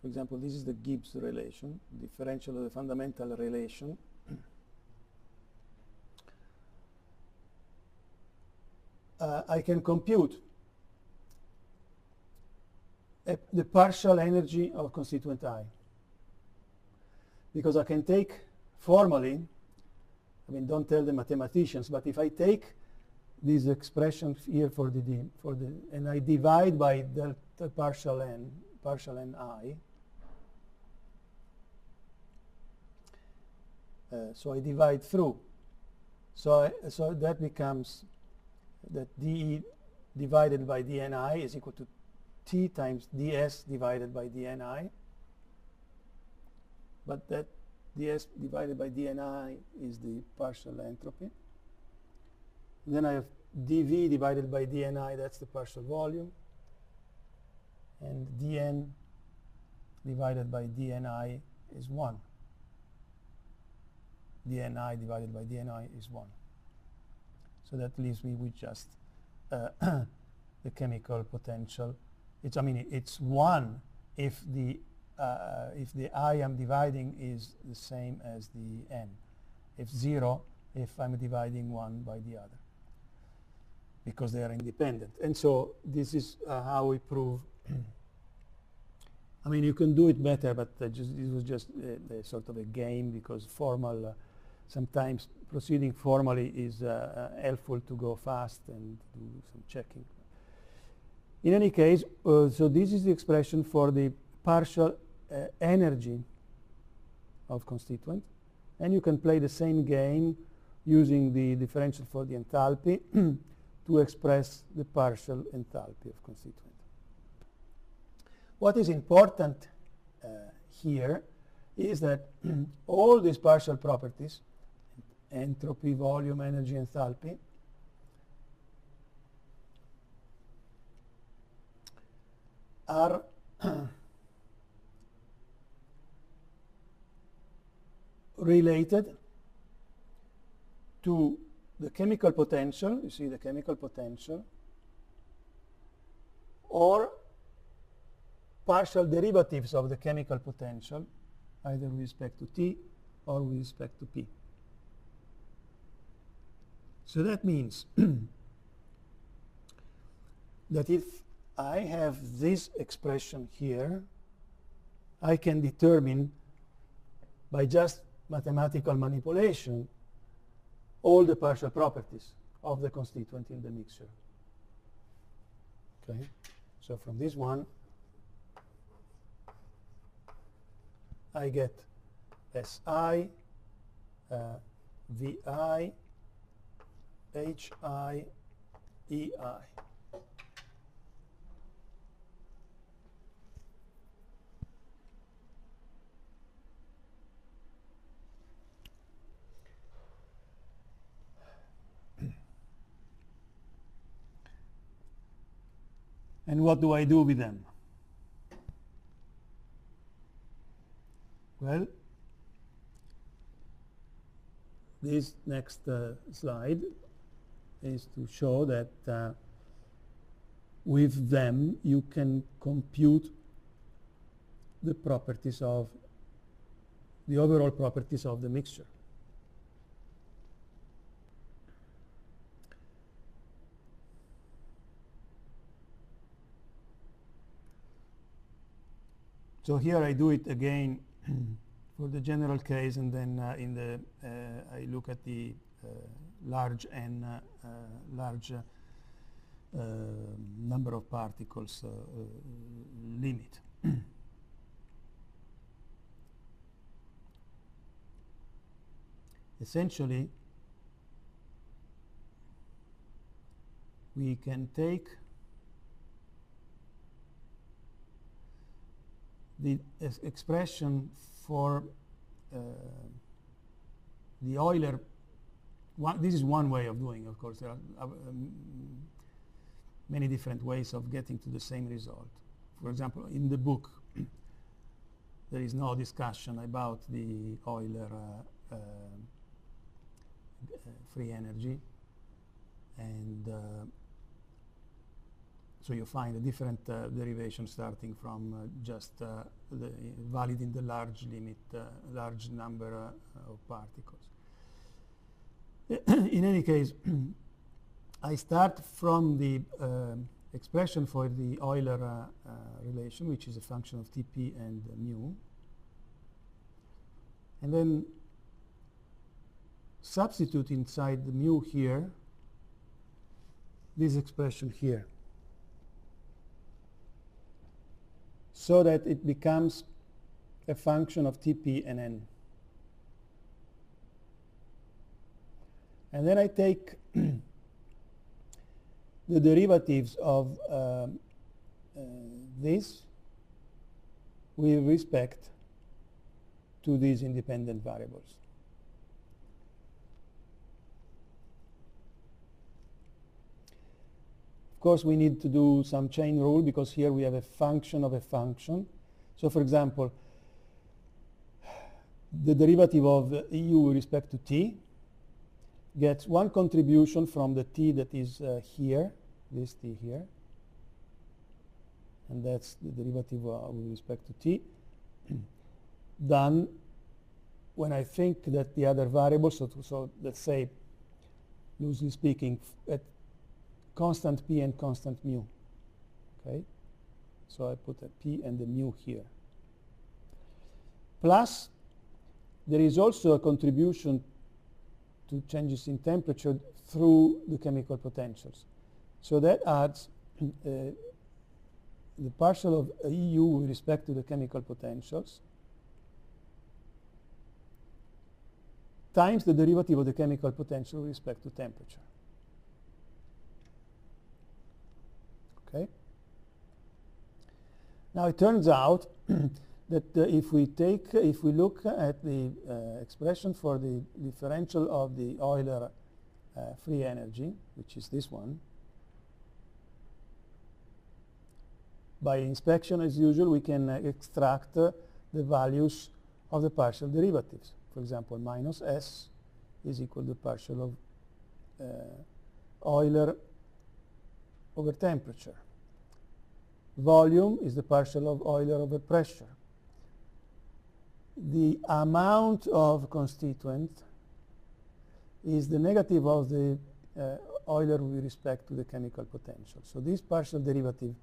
example, this is the Gibbs relation, differential of the fundamental relation. I can compute the partial energy of constituent I. Because I can take formally, I mean, don't tell the mathematicians, but if I take these expressions here for and I divide by delta partial ni, so I divide through. So that becomes that dE divided by dni is equal to T times ds divided by dni. But that ds divided by dni is the partial entropy. And then I have dV divided by dni, that's the partial volume. And dN divided by dni is 1. dni divided by dni is 1. So that leaves me with just the chemical potential. It's 1 if the I am dividing is the same as the n. If 0 if I'm dividing one by the other, because they are independent. And so this is how we prove. You can do it better, but it was just a sort of a game, because formal, sometimes proceeding formally is helpful to go fast and do some checking. In any case, so this is the expression for the partial energy of constituent, and you can play the same game using the differential for the enthalpy to express the partial enthalpy of constituent. What is important here is that all these partial properties, entropy, volume, energy, enthalpy, are related to the chemical potential, you see the chemical potential, or partial derivatives of the chemical potential, either with respect to T or with respect to P. So that means that if I have this expression here, I can determine by just mathematical manipulation all the partial properties of the constituent in the mixture. Okay, so from this one I get SI, VI, HI, EI. And what do I do with them? Well, this next slide is to show that with them you can compute the properties of the overall properties of the mixture. So here I do it again for the general case, and then I look at the large n, large number of particles limit. Essentially, we can take the expression for the Euler. This is one way of doing, of course. There are many different ways of getting to the same result. For example, in the book, there is no discussion about the Euler free energy, and so you find a different derivation starting from just valid in the large limit, large number of particles. In any case, I start from the expression for the Euler relation, which is a function of Tp and mu, and then substitute inside the mu here this expression here, so that it becomes a function of Tp and n. And then I take the derivatives of this with respect to these independent variables. Of course, we need to do some chain rule, because here we have a function of a function. So for example, the derivative of EU with respect to t, gets one contribution from the t that is here, this t here, and that's the derivative with respect to t, done when I think that the other variables, so let's say, loosely speaking, at constant p and constant mu. Okay, so I put a p and the mu here. Plus, there is also a contribution to changes in temperature through the chemical potentials. So that adds the partial of EU with respect to the chemical potentials times the derivative of the chemical potential with respect to temperature. Okay? Now it turns out that if we look at the expression for the differential of the Euler free energy, which is this one, by inspection as usual we can extract the values of the partial derivatives. For example, minus S is equal to the partial of Euler over temperature. Volume is the partial of Euler over pressure. The amount of constituent is the negative of the Euler with respect to the chemical potential. So this partial derivative,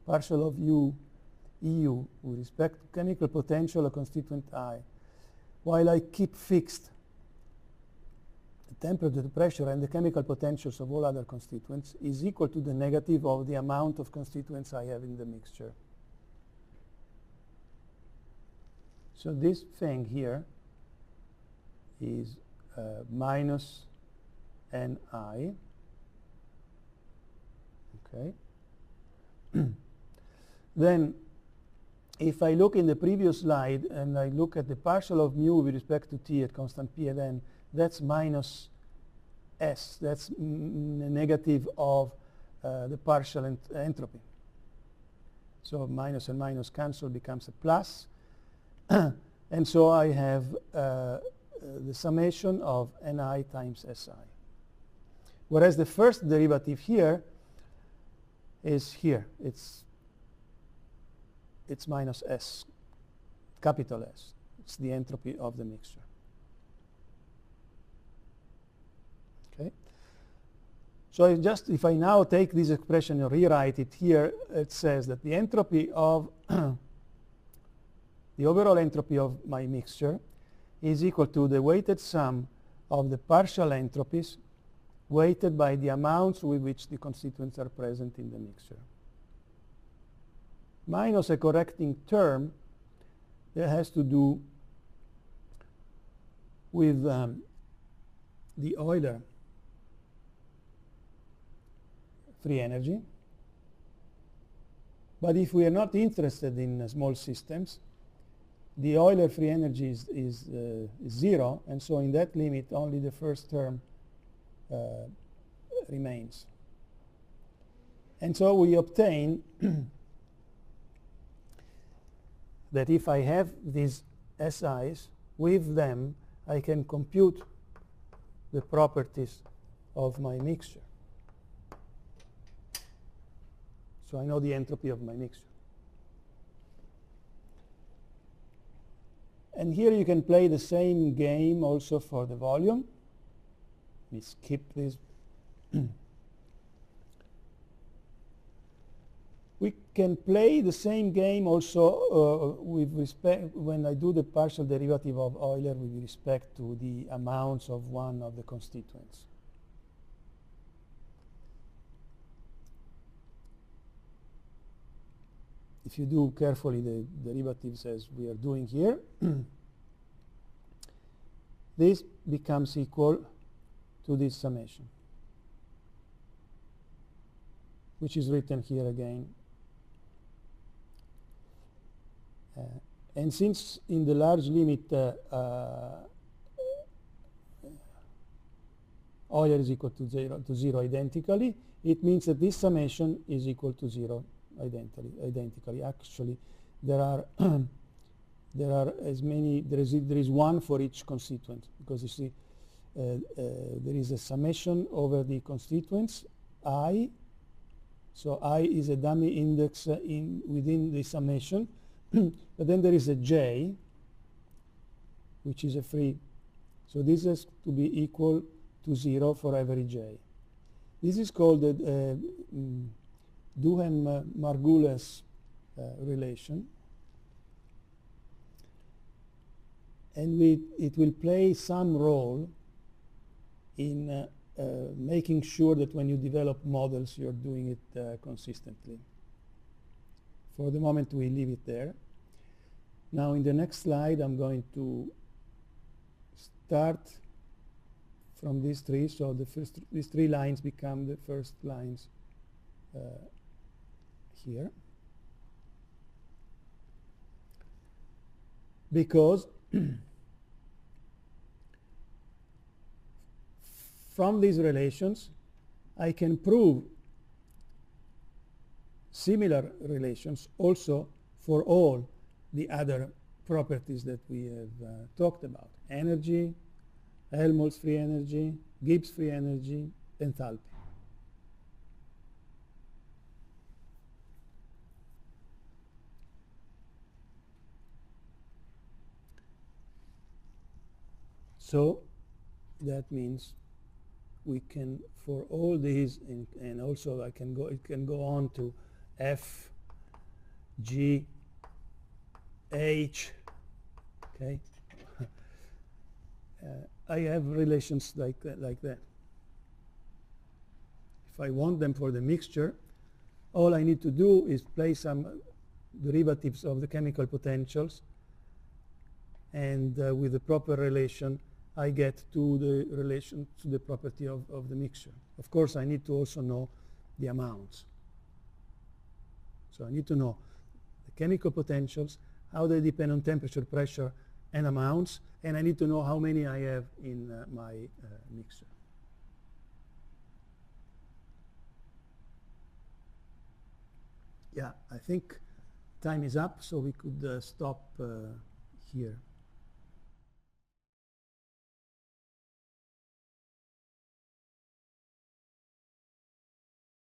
partial of EU with respect to chemical potential of constituent I, while I keep fixed the temperature, the pressure, and the chemical potentials of all other constituents, is equal to the negative of the amount of constituents I have in the mixture. So this thing here is minus Ni. Okay. Then if I look in the previous slide and I look at the partial of mu with respect to t at constant p and n, that's minus S. That's negative of the partial entropy. So minus and minus cancel, becomes a plus. And so I have the summation of Ni times Si. Whereas the first derivative here is here. It's minus S, capital S. It's the entropy of the mixture. Okay. So if I now take this expression and rewrite it here, it says that the entropy of the overall entropy of my mixture is equal to the weighted sum of the partial entropies weighted by the amounts with which the constituents are present in the mixture, minus a correcting term that has to do with the Euler free energy. But if we are not interested in small systems, the Euler free energy is 0, and so in that limit only the first term remains. And so we obtain that if I have these SIs, with them I can compute the properties of my mixture. So I know the entropy of my mixture. And here you can play the same game also for the volume. We skip this. We can play the same game also with respect when I do the partial derivative of Euler with respect to the amounts of one of the constituents. If you do carefully the derivatives as we are doing here, this becomes equal to this summation, which is written here again. And since in the large limit Euler is equal to zero identically, it means that this summation is equal to 0 identically. Actually, there are there are as many, there is one for each constituent, because you see there is a summation over the constituents I. So I is a dummy index within the summation. But then there is a j, which is a free. So this has to be equal to 0 for every j. This is called the Duhem-Margules relation. And it will play some role in making sure that when you develop models, you're doing it consistently. For the moment, we leave it there. Now, in the next slide, I'm going to start from these three. So these three lines become the first lines here. Because from these relations, I can prove similar relations also for all the other properties that we have talked about. Energy, Helmholtz free energy, Gibbs free energy, enthalpy. So that means we can, for all these, and also it can go on to F, G, H, okay? I have relations like that. If I want them for the mixture, all I need to do is play some derivatives of the chemical potentials, and with the proper relation, I get to the relation to the property of the mixture. Of course, I need to also know the amounts. So I need to know the chemical potentials, how they depend on temperature, pressure, and amounts, and I need to know how many I have in my mixture. Yeah, I think time is up, so we could stop here.